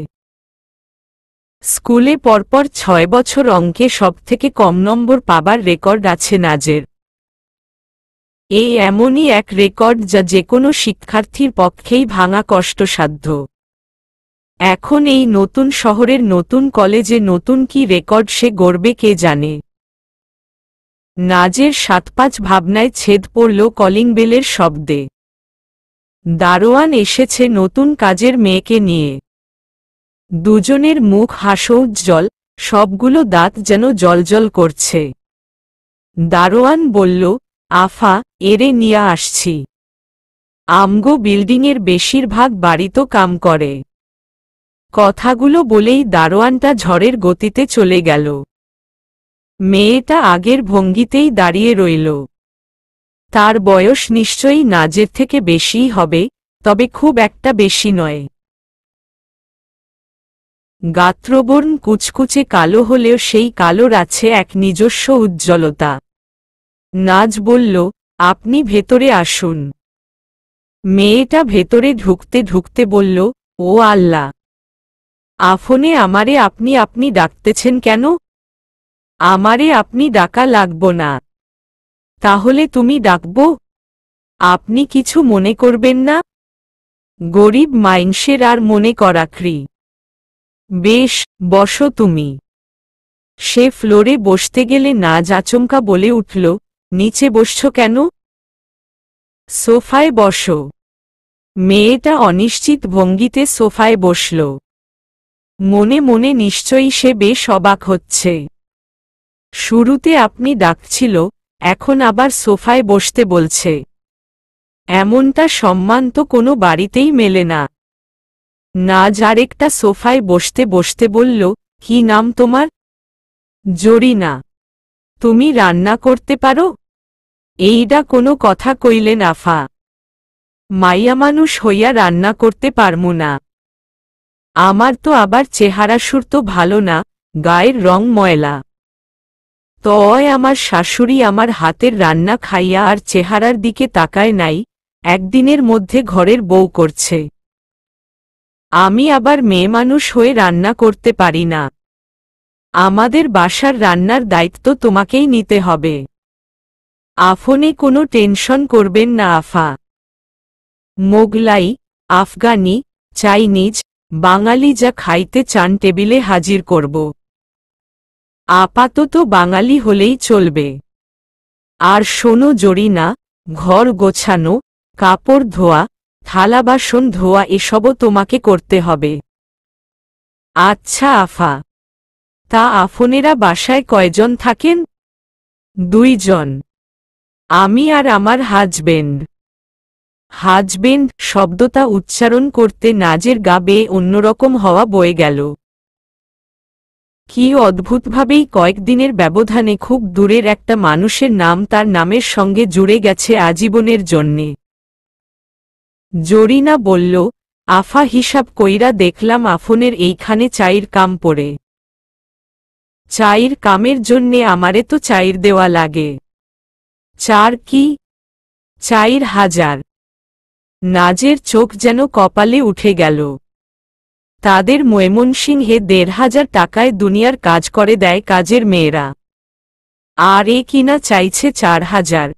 স্কুলে পরপর 6 বছর অঙ্কে সবথেকে কম নম্বর পাবার রেকর্ড আছে নাজের। এই এমনই এক রেকর্ড যা যেকোনো শিক্ষার্থীর পক্ষেই ভাঙা কষ্টসাধ্য। এখন এই নতুন শহরের নতুন কলেজে নতুন কি রেকর্ড সে গড়বে কে জানে। নাজের 7-5 ভাবনায় ছেদ পড়ল কলিং বেলের শব্দে। দারোয়ান এসেছে নতুন কাজের মেয়েকে নিয়ে। দুজনের মুখ হাস্যোজ্জ্বল, সবগুলো দাঁত যেন জ্বলজ্বল করছে। দারোয়ান বলল, আফা, এরে নিয়া আসছি। আমগো বিল্ডিংয়ের বেশিরভাগ বাড়ি তো কাম করে। কথাগুলো বলেই দারোয়ানটা ঝড়ের গতিতে চলে গেল। মেয়েটা আগের ভঙ্গিতেই দাঁড়িয়ে রইল। তার বয়স নিশ্চয়ই নাজের থেকে বেশিই হবে, তবে খুব একটা বেশি নয়। গাত্রবর্ণ কুচকুচে কালো হলেও সেই কালোর আছে এক নিজস্ব উজ্জ্বলতা। নাজ বলল, আপনি ভেতরে আসুন। মেয়েটা ভেতরে ঢুকতে ঢুকতে বলল, ও আল্লাহ, আফনে আমারে আপনি আপনি ডাকতেছেন কেন? আমারে আপনি ডাকা লাগব না। তাহলে তুমি ডাকবো? আপনি কিছু মনে করবেন না? গরিব মাইনষের আর মনে করাক্রি। বেশ, বসো তুমি। সে ফ্লোরে বসতে গেলে নাজ আচমকা বলে উঠল, নিচে বসছ কেন? সোফায় বসো। মেয়েটা অনিশ্চিত ভঙ্গিতে সোফায় বসল। মনে মনে নিশ্চয়ই সে বেশ অবাক হচ্ছে। শুরুতে আপনি ডাকছিল, এখন আবার সোফায় বসতে বলছে। এমনটা সম্মান তো কোনো বাড়িতেই মেলে না। নাজ আরেকটা সোফায় বসতে বসতে বলল, কি নাম তোমার? জরিনা। তুমি রান্না করতে পারো? এইডা কোনো কথা কইলেন আফা। মাইয়া মানুষ হইয়া রান্না করতে পারমু না। আমার তো আবার চেহারা সুর তো ভালো না, গায়ের রং ময়লা। তয় আমার শাশুড়ি আমার হাতের রান্না খাইয়া আর চেহারার দিকে তাকায় নাই, একদিনের মধ্যে ঘরের বউ করছে। আমি আবার মেয়ে মানুষ হয়ে রান্না করতে পারি না। আমাদের বাসার রান্নার দায়িত্ব তোমাকেই নিতে হবে। আফনে কোনো টেনশন করবেন না আফা। মোগলাই, আফগানি, চাইনিজ, বাঙালি যা খাইতে চান টেবিলে হাজির করব। আপাতত বাঙালি হলেই চলবে। আর শোনো জরিনা, ঘর গোছানো, কাপড় ধোয়া, থালা বাসন ধোয়া এসবও তোমাকে করতে হবে। আচ্ছা আফা। তা আফনেরা বাসায় কয়জন থাকেন? 2 জন। আমি আর আমার হাজবেন্ড। হাজবেন্ড শব্দটা উচ্চারণ করতে নাজের গা বেয়ে অন্যরকম হওয়া বয়ে গেল। কি অদ্ভুতভাবেই কয়েকদিনের ব্যবধানে খুব দূরের একটা মানুষের নাম তার নামের সঙ্গে জুড়ে গেছে আজীবনের জন্যে। জরিনা বলল, আফা হিসাব কইরা দেখলাম আফনের এইখানে চাইর কাম পড়ে। চাইর কামের জন্যে আমারে তো চাইর দেওয়া লাগে। 4 কি? 4,000। নাজের চোখ যেন কপালে উঠে গেল। তাদের ময়মনসিংহে 1,500 টাকায় দুনিয়ার কাজ করে দেয় কাজের মেয়েরা। আর এ কিনা চাইছে 4,000।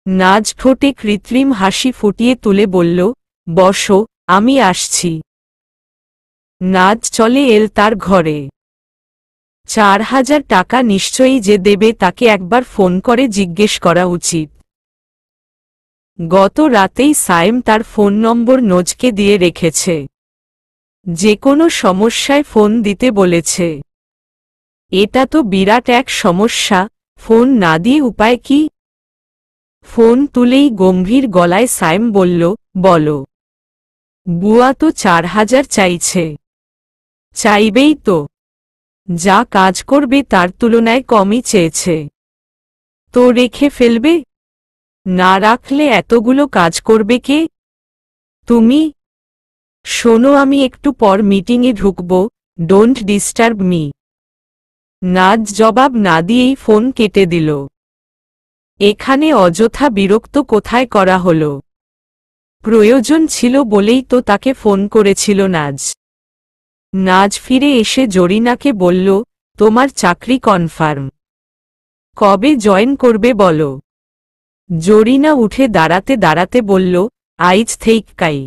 নাজ ঠোঁটে কৃত্রিম হাসি ফুটিয়ে তুলে বলল, বসো, আমি আসছি। নাজ চলে এল তার ঘরে। 4,000 টাকা নিশ্চয়ই যে দেবে তাকে একবার ফোন করে জিজ্ঞেস করা উচিত। গত রাতেই সায়েম তার ফোন নম্বর নোজকে দিয়ে রেখেছে। যে কোনো সমস্যায় ফোন দিতে বলেছে। এটা তো বিরাট এক সমস্যা, ফোন না দিয়ে উপায় কি? ফোন তুলেই গম্ভীর গলায় সায়েম বলল, বলো। বুয়া তো 4,000 চাইছে। চাইবেই তো। যা কাজ করবে তার তুলনায় কমই চেয়েছে। তো রেখে ফেলবে? না রাখলে এতগুলো কাজ করবে কে? তুমি। শোনো, আমি একটু পর মিটিংয়ে ঢুকব, ডোন্ট ডিস্টার্ব মি। নাজ জবাব না দিয়েই ফোন কেটে দিল। এখানে অযথা বিরক্ত কোথায় করা হলো? প্রয়োজন ছিল বলেই তো তাকে ফোন করেছিল নাজ। নাজ ফিরে এসে জরিনাকে বলল, তোমার চাকরি কনফার্ম। কবে জয়েন করবে বলো? জরিনা উঠে দাঁড়াতে দাঁড়াতে বলল, আইজ থেইক্কাই।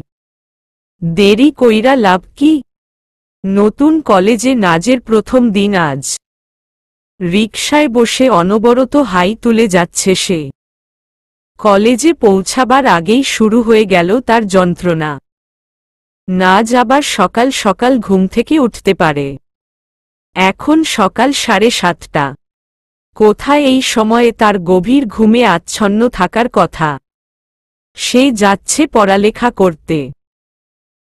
দেরি কইরা লাভ কি? নতুন কলেজে নাজের প্রথম দিন আজ। রিকশায় বসে অনবরত হাই তুলে যাচ্ছে সে। কলেজে পৌঁছাবার আগেই শুরু হয়ে গেল তার যন্ত্রণা। নাজ আবার সকাল সকাল ঘুম থেকে উঠতে পারে। এখন সকাল 7:30। কোথায় এই সময়ে তার গভীর ঘুমে আচ্ছন্ন থাকার কথা? সে যাচ্ছে পড়ালেখা করতে।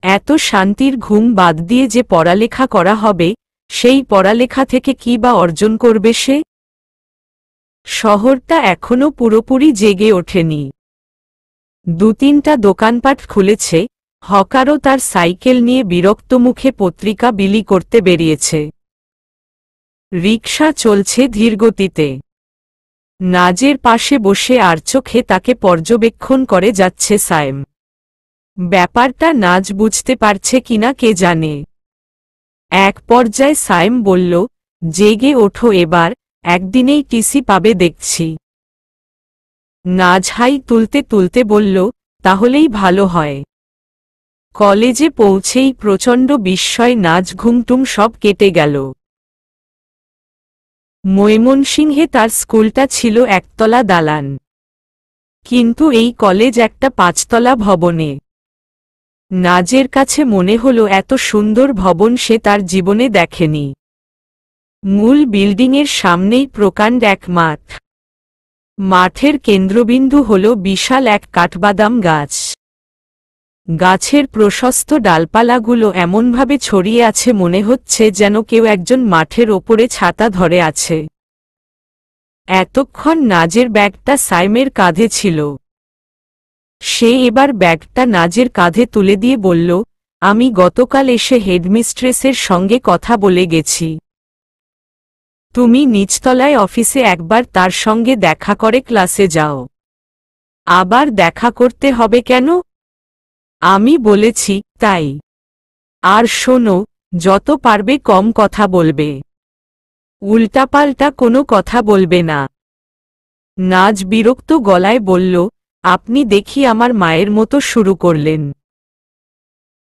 এত শান্তির ঘুম বাদ দিয়ে যে পড়ালেখা করা হবে, সেই পড়ালেখা থেকে কি বা অর্জন করবে সে? শহরটা এখনো পুরোপুরি জেগে ওঠেনি। 2-3টা দোকানপাট খুলেছে, হকারও তার সাইকেল নিয়ে বিরক্ত মুখে পত্রিকা বিলি করতে বেরিয়েছে। রিকশা চলছে ধীরগতিতে। নাজের পাশে বসে আর চোখে তাকে পর্যবেক্ষণ করে যাচ্ছে সায়েম। ব্যাপারটা নাজ বুঝতে পারছে কিনা কে জানে। এক পর্যায়ে সায়েম বলল, জেগে ওঠো এবার, একদিনেই টিসি পাবে দেখছি। নাজ হাই তুলতে তুলতে বলল, তাহলেই ভালো হয়। কলেজে পৌঁছেই প্রচণ্ড বিস্ময়, নাচ ঘুমটুম সব কেটে গেল। ময়মনসিংহে তার স্কুলটা ছিল একতলা দালান, কিন্তু এই কলেজ একটা 5 তলা ভবনে। নাজের কাছে মনে হলো এত সুন্দর ভবন সে তার জীবনে দেখেনি। মূল বিল্ডিংয়ের সামনেই প্রকাণ্ড এক মাঠ। মাঠের কেন্দ্রবিন্দু হল বিশাল এক কাঠবাদাম গাছ। গাছের প্রশস্ত ডালপালাগুলো এমনভাবে ছড়িয়ে আছে মনে হচ্ছে যেন কেউ একজন মাঠের ওপরে ছাতা ধরে আছে। এতক্ষণ নাজের ব্যাগটা সাইমের কাঁধে ছিল। সে এবার ব্যাগটা নাজের কাঁধে তুলে দিয়ে বলল, আমি গতকাল এসে হেডমিস্ট্রেসের সঙ্গে কথা বলে গেছি। তুমি নিচতলায় অফিসে একবার তার সঙ্গে দেখা করে ক্লাসে যাও। আবার দেখা করতে হবে কেন? আমি বলেছি তাই। আর শোনো, যত পারবে কম কথা বলবে, উল্টাপাল্টা কোনো কথা বলবে না। নাজ বিরক্ত গলায় বলল, আপনি দেখি আমার মায়ের মতো শুরু করলেন।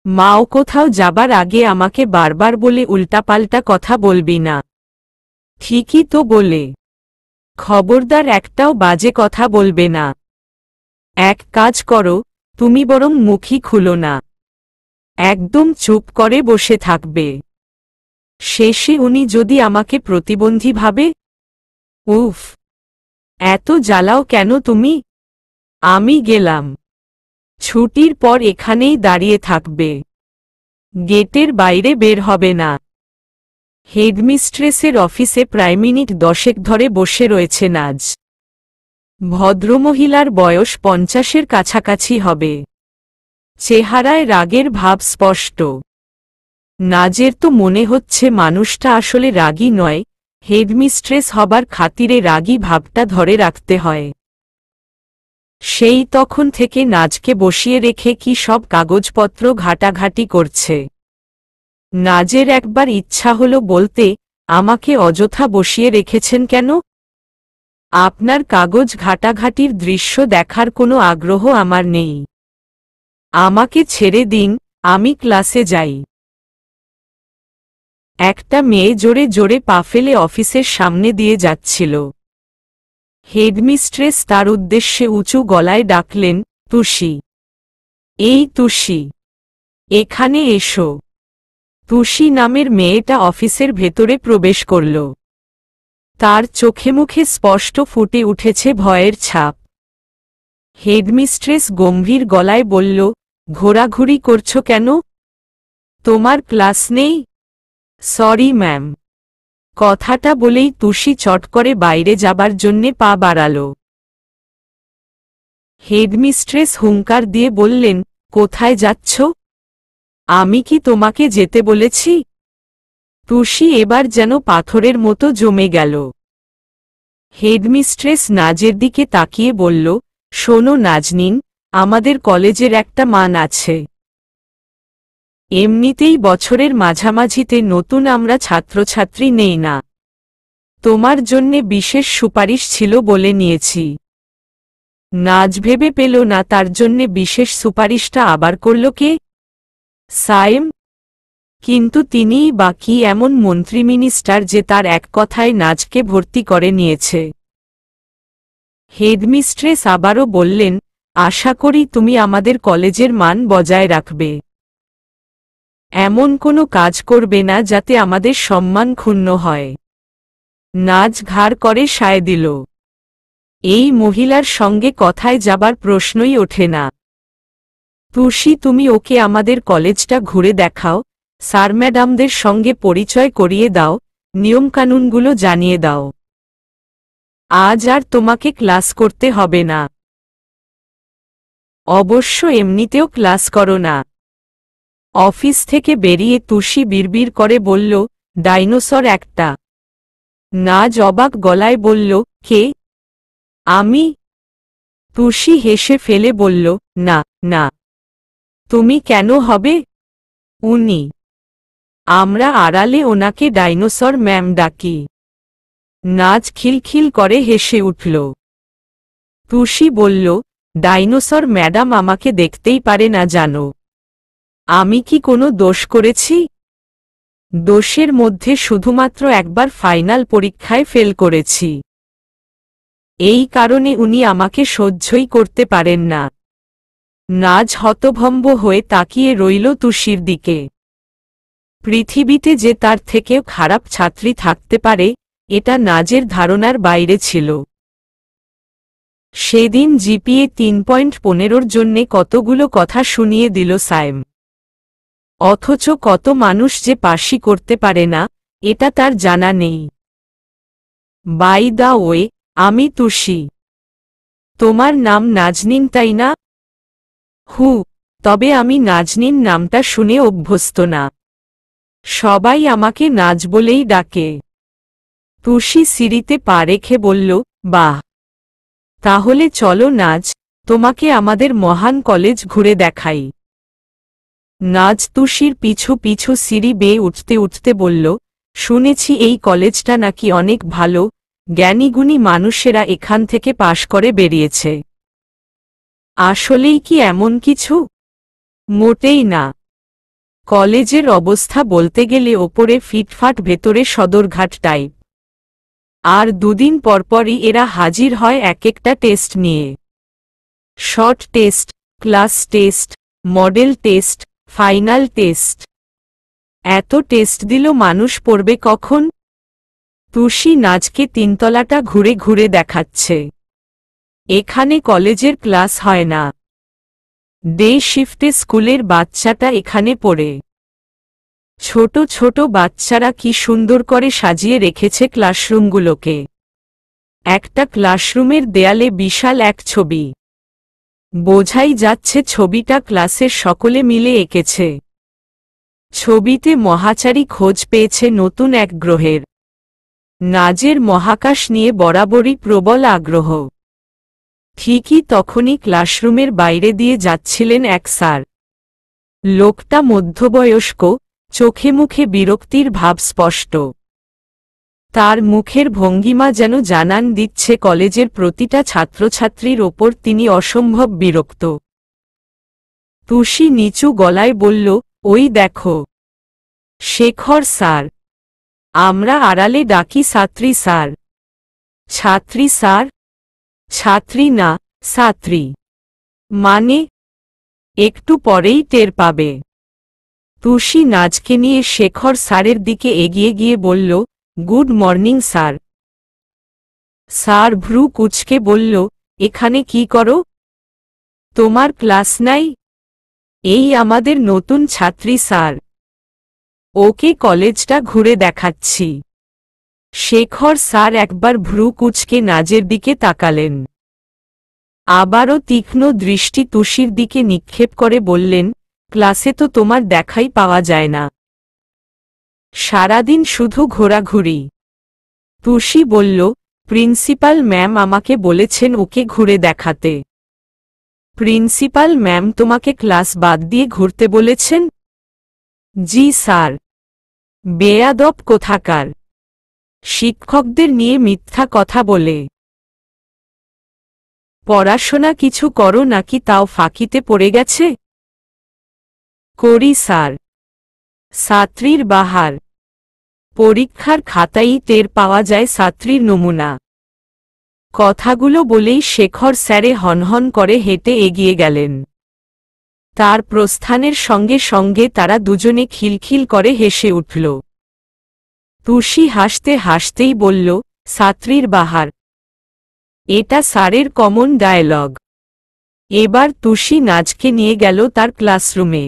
মাও কোথাও যাবার আগে আমাকে বারবার বলে উল্টাপাল্টা কথা বলবি না। ঠিকই তো বলে। খবরদার একটাও বাজে কথা বলবে না। এক কাজ করো, তুমি বরং মুখই খুলো না, একদম চুপ করে বসে থাকবে। শেষে উনি যদি আমাকে প্রতিবন্ধী ভাবে? উফ, এত জ্বালাও কেন তুমি? আমি গেলাম। ছুটির পর এখানেই দাঁড়িয়ে থাকবে, গেটের বাইরে বের হবে না। হেডমিস্ট্রেসের অফিসে প্রায় মিনিট 10 ধরে বসে রয়েছে নাজ। ভদ্রমহিলার বয়স 50-এর কাছাকাছি হবে। চেহারায় রাগের ভাব স্পষ্ট। নাজের তো মনে হচ্ছে মানুষটা আসলে রাগী নয়, হেডমিস্ট্রেস হবার খাতিরে রাগী ভাবটা ধরে রাখতে হয়। সেই তখন থেকে নাজকে বসিয়ে রেখে কি সব কাগজপত্র ঘাটাঘাটি করছে। নাজের একবার ইচ্ছা হলো বলতে, আমাকে অযথা বসিয়ে রেখেছেন কেন? আপনার কাগজ ঘাটাঘাটির দৃশ্য দেখার কোনো আগ্রহ আমার নেই। আমাকে ছেড়ে দিন, আমি ক্লাসে যাই। একটা মেয়ে জোরে জোরে পা ফেলে অফিসের সামনে দিয়ে যাচ্ছিল। হেডমিস্ট্রেস তার উদ্দেশ্যে উঁচু গলায় ডাকলেন, তুষি, এই তুষি, এখানে এসো। তুষি নামের মেয়েটা অফিসের ভেতরে প্রবেশ করল। তার চোখে মুখে স্পষ্ট ফুটে উঠেছে ভয়ের ছাপ। হেডমিস্ট্রেস গম্ভীর গলায় বলল, ঘোরাঘুরি করছো কেন? তোমার ক্লাস নেই? Sorry ma'am. কথাটা বলেই তুষি চট করে বাইরে যাবার জন্যে পা বাড়াল। হেডমিস্ট্রেস হুঙ্কার দিয়ে বললেন, কোথায় যাচ্ছ? আমি কি তোমাকে যেতে বলেছি? তুষি এবার যেন পাথরের মতো জমে গেল। হেডমিস্ট্রেস নাজের দিকে তাকিয়ে বলল, শোনো নাজনীন, আমাদের কলেজের একটা মান আছে। এমনিতেই বছরের মাঝামাঝিতে নতুন আমরা ছাত্রছাত্রী নেই না। তোমার জন্যে বিশেষ সুপারিশ ছিল বলে নিয়েছি। নাজ ভেবে পেল না তার জন্যে বিশেষ সুপারিশটা আবার করল কে? সায়েম। কিন্তু তিনিই বা কি এমন মন্ত্রী মিনিস্টার যে তার এক কথায় নাজকে ভর্তি করে নিয়েছে? হেডমিস্ট্রেস আবারও বললেন, আশা করি তুমি আমাদের কলেজের মান বজায় রাখবে। এমন কোনো কাজ করবে না যাতে আমাদের সম্মান ক্ষুণ্ণ হয়। নাজ ঘাড় করে সায় দিল। এই মহিলার সঙ্গে কথায় যাবার প্রশ্নই ওঠে না। তুষি, তুমি ওকে আমাদের কলেজটা ঘুরে দেখাও, স্যার ম্যাডামদের সঙ্গে পরিচয় করিয়ে দাও, নিয়মকানুনগুলো জানিয়ে দাও। আজ আর তোমাকে ক্লাস করতে হবে না। অবশ্য এমনিতেও ক্লাস করো না। অফিস থেকে বেরিয়ে তুষি বিড়বিড় করে বলল, ডাইনোসর একটা। নাজ অবাক গলায় বলল, কে? আমি? তুষি হেসে ফেলে বলল, না না, তুমি কেন হবে? উনি। আমরা আড়ালে ওনাকে ডাইনোসর ম্যাম ডাকি। নাজ খিলখিল করে হেসে উঠল। তুষি বলল, ডাইনোসর ম্যাডাম আমাকে দেখতেই পারে না জানো। আমি কি কোনো দোষ করেছি? দোষের মধ্যে শুধুমাত্র একবার ফাইনাল পরীক্ষায় ফেল করেছি। এই কারণে উনি আমাকে সহ্যই করতে পারেন না। নাজ হতভম্ব হয়ে তাকিয়ে রইল তুষির দিকে। পৃথিবীতে যে তার থেকেও খারাপ ছাত্রী থাকতে পারে, এটা নাজের ধারণার বাইরে ছিল। সেদিন জিপিএ 3.15 জন্যে কতগুলো কথা শুনিয়ে দিল সায়েম। অথচ কত মানুষ যে পাশই করতে পারে না, এটা তার জানা নেই। বাই দা ওয়ে, আমি তুষি। তোমার নাম নাজনীন তাই না? তবে আমি নাজনীন নামটা শুনে অভ্যস্ত না। সবাই আমাকে নাজ বলেই ডাকে। তুষি সিঁড়িতে পা রেখে বলল, বাহ! তাহলে চলো নাজ, তোমাকে আমাদের মহান কলেজ ঘুরে দেখাই। নাজ তুষির পিছু পিছু সিঁড়ি বেয়ে উঠতে উঠতে বলল, শুনেছি এই কলেজটা নাকি অনেক ভালো, জ্ঞানীগুণী মানুষেরা এখান থেকে পাশ করে বেরিয়েছে। আসলেই কি এমন কিছু? মোটেই না। কলেজের অবস্থা বলতে গেলে ওপরে ফিটফাট, ভেতরে সদরঘাট টাইপ। আর দুদিন পরপরই এরা হাজির হয় এক একটা টেস্ট নিয়ে। Short test, class test, model test, final test. এত টেস্ট দিল মানুষ পড়বে কখন? তুষি নাজকে তিনতলাটা ঘুরে ঘুরে দেখাচ্ছে। এখানে কলেজের ক্লাস হয় না। ডে শিফটে স্কুলের বাচ্চাটা এখানে পড়ে। ছোট ছোট বাচ্চারা কি সুন্দর করে সাজিয়ে রেখেছে ক্লাসরুমগুলোকে। একটা ক্লাসরুমের দেয়ালে বিশাল এক ছবি। বোঝাই যাচ্ছে ছবিটা ক্লাসের সকলে মিলে এঁকেছে। ছবিতে মহাচারী খোঁজ পেয়েছে নতুন এক গ্রহের। নাজের মহাকাশ নিয়ে বরাবরই প্রবল আগ্রহ। ঠিকই তখনই ক্লাসরুমের বাইরে দিয়ে যাচ্ছিলেন এক স্যার। লোকটা মধ্যবয়স্ক, চোখে মুখে বিরক্তির ভাব স্পষ্ট। তার মুখের ভঙ্গিমা যেন জানান দিচ্ছে কলেজের প্রতিটা ছাত্রছাত্রীর ওপর তিনি অসম্ভব বিরক্ত। তুষি নিচু গলায় বলল, ওই দেখো, শেখর স্যার। আমরা আড়ালে ডাকি ছাত্রী স্যার। ছাত্রী স্যার? ছাত্রী না, ছাত্রী। মানে? একটু পরেই টের পাবে। তুষি নাজকে নিয়ে শেখর স্যারের দিকে এগিয়ে গিয়ে বলল, গুড মর্নিং স্যার। স্যার ভ্রু কুঁচকে বলল, এখানে কি করো? তোমার ক্লাস নাই? এই আমাদের নতুন ছাত্রী স্যার। ওকে কলেজটা ঘুরে দেখাচ্ছি। শেখর স্যার একবার ভ্রু কুঁচকে নাজের দিকে তাকালেন। আবারও তীক্ষ্ণ দৃষ্টি তুষির দিকে নিক্ষেপ করে বললেন, ক্লাসে তো তোমার দেখাই পাওয়া যায় না। সারাদিন শুধু ঘোরাঘুরি। তুষি বলল, প্রিন্সিপাল ম্যাম আমাকে বলেছেন ওকে ঘুরে দেখাতে। প্রিন্সিপাল ম্যাম তোমাকে ক্লাস বাদ দিয়ে ঘুরতে বলেছেন? জি স্যার। বেয়াদব কোথাকার! শিক্ষকদের নিয়ে মিথ্যা কথা বলে। পড়াশোনা কিছু করো নাকি তাও ফাঁকিতে পড়ে গেছে? করি স্যার। ছাত্রীর বাহার। পরীক্ষার খাতাই টের পাওয়া যায় ছাত্রীর নমুনা। কথাগুলো বলেই শেখর স্যারে হনহন করে হেঁটে এগিয়ে গেলেন। তার প্রস্থানের সঙ্গে সঙ্গে তারা দুজনে খিলখিল করে হেসে উঠল। তুষি হাসতে হাসতেই বলল, ছাত্রীর বাহার। এটা স্যারের কমন ডায়লগ। এবার তুষি নাজকে নিয়ে গেল তার ক্লাসরুমে।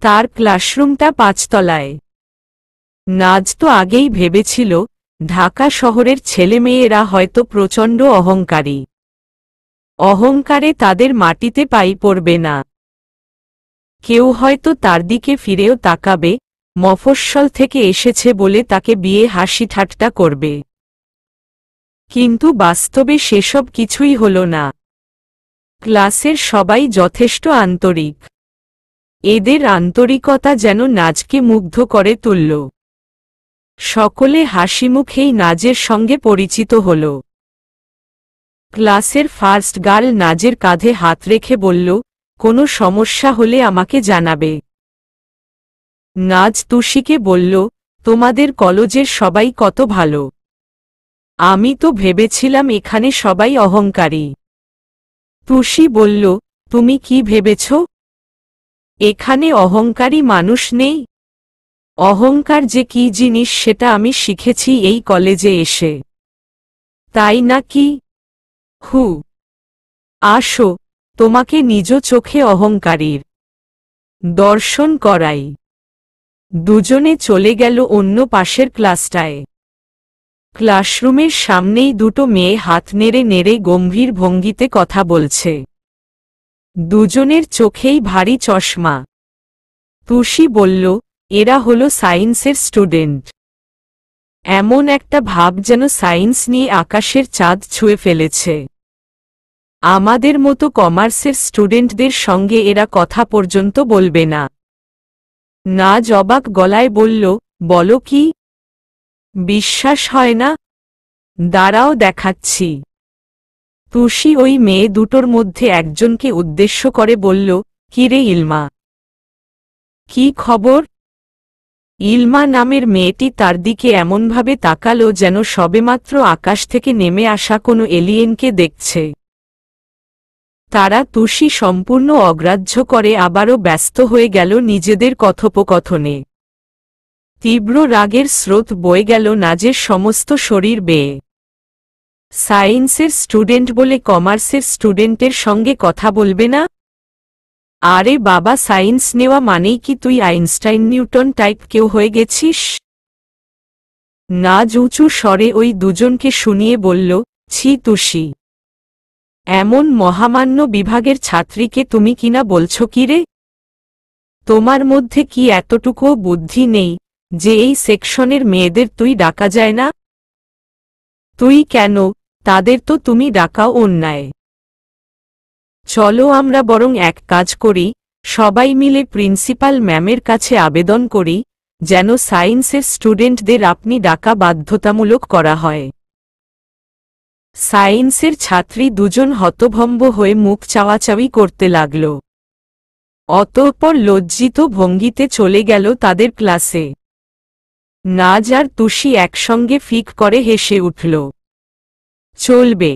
তার ক্লাসরুমটা 5 তলায়। নাজ তো আগেই ভেবেছিল, ঢাকা শহরের ছেলেমেয়েরা হয়তো প্রচণ্ড অহংকারী। অহংকারে তাদের মাটিতে পাই পড়বে না। কেউ হয়তো তার দিকে ফিরেও তাকাবে, মফস্বল থেকে এসেছে বলে তাকে বিয়ে হাসি ঠাট্টা করবে। কিন্তু বাস্তবে সেসব কিছুই হল না। ক্লাসের সবাই যথেষ্ট আন্তরিক। এদের আন্তরিকতা যেন নাজকে মুগ্ধ করে তুলল। সকলে হাসিমুখেই নাজের সঙ্গে পরিচিত হল। ক্লাসের ফার্স্ট গার্ল নাজের কাঁধে হাত রেখে বলল, কোনো সমস্যা হলে আমাকে জানাবে। নাজ তুষিকে বলল, তোমাদের কলেজের সবাই কত ভালো। আমি তো ভেবেছিলাম এখানে সবাই অহংকারী। তুষি বলল, তুমি কি ভেবেছ? এখানে অহংকারী মানুষ নেই। অহংকার যে কি জিনিস সেটা আমি শিখেছি এই কলেজে এসে। তাই নাকি? হু, আসো, তোমাকে নিজ চোখে অহংকারীর দর্শন করাই। দুজনে চলে গেল অন্য পাশের ক্লাসটায়। ক্লাসরুমের সামনেই দুটো মেয়ে হাত নেড়ে নেড়ে গম্ভীর ভঙ্গিতে কথা বলছে। দুজনের চোখেই ভারী চশমা। তুষি বলল, এরা হলো সায়েন্সের স্টুডেন্ট। এমন একটা ভাব যেন সায়েন্স নিয়ে আকাশের চাঁদ ছুঁয়ে ফেলেছে। আমাদের মতো কমার্সের স্টুডেন্টদের সঙ্গে এরা কথা পর্যন্ত বলবে না। নাজ অবাক গলায় বলল, বলো কি? বিশ্বাস হয় না? দাঁড়াও দেখাচ্ছি। তুষি ওই মেয়ে দুটোর মধ্যে একজনকে উদ্দেশ্য করে বলল, কিরে ইলমা, কি খবর? ইলমা নামের মেয়েটি তার দিকে এমনভাবে তাকালো যেন সবেমাত্র আকাশ থেকে নেমে আসা কোনো এলিয়েনকে দেখছে। তারা তুষি সম্পূর্ণ অগ্রাহ্য করে আবারও ব্যস্ত হয়ে গেল নিজেদের কথোপকথনে। তীব্র রাগের স্রোত বয়ে গেল নাজের সমস্ত শরীর বেয়ে। সায়েন্সের স্টুডেন্ট বলে কমার্সের স্টুডেন্টের সঙ্গে কথা বলবে না? আরে বাবা, সায়েন্স নেওয়া মানেই কি তুই আইনস্টাইন নিউটন টাইপ কেউ হয়ে গেছিস? নাজ উঁচু স্বরে ওই দুজনকে শুনিয়ে বলল, ছি তুষি, এমন মহামান্য বিভাগের ছাত্রীকে তুমি কিনা বলছো কি রে? তোমার মধ্যে কি এতটুকুও বুদ্ধি নেই যে এই সেকশনের মেয়েদের তুই ডাকা যায় না? তুই কেন, তাদের তো তুমি ডাকাও অন্যায়। চলো আমরা বরং এক কাজ করি, সবাই মিলে প্রিন্সিপাল ম্যামের কাছে আবেদন করি যেন সায়েন্সের স্টুডেন্টদের আপনি ডাকা বাধ্যতামূলক করা হয়। সায়েন্সের ছাত্রী দুজন হতভম্ব হয়ে মুখ চাওয়াচাওয়ি করতে লাগল। অতঃপর লজ্জিত ভঙ্গিতে চলে গেল তাদের ক্লাসে। নাজ আর তুষি একসঙ্গে ফিক করে হেসে উঠল। চলবে।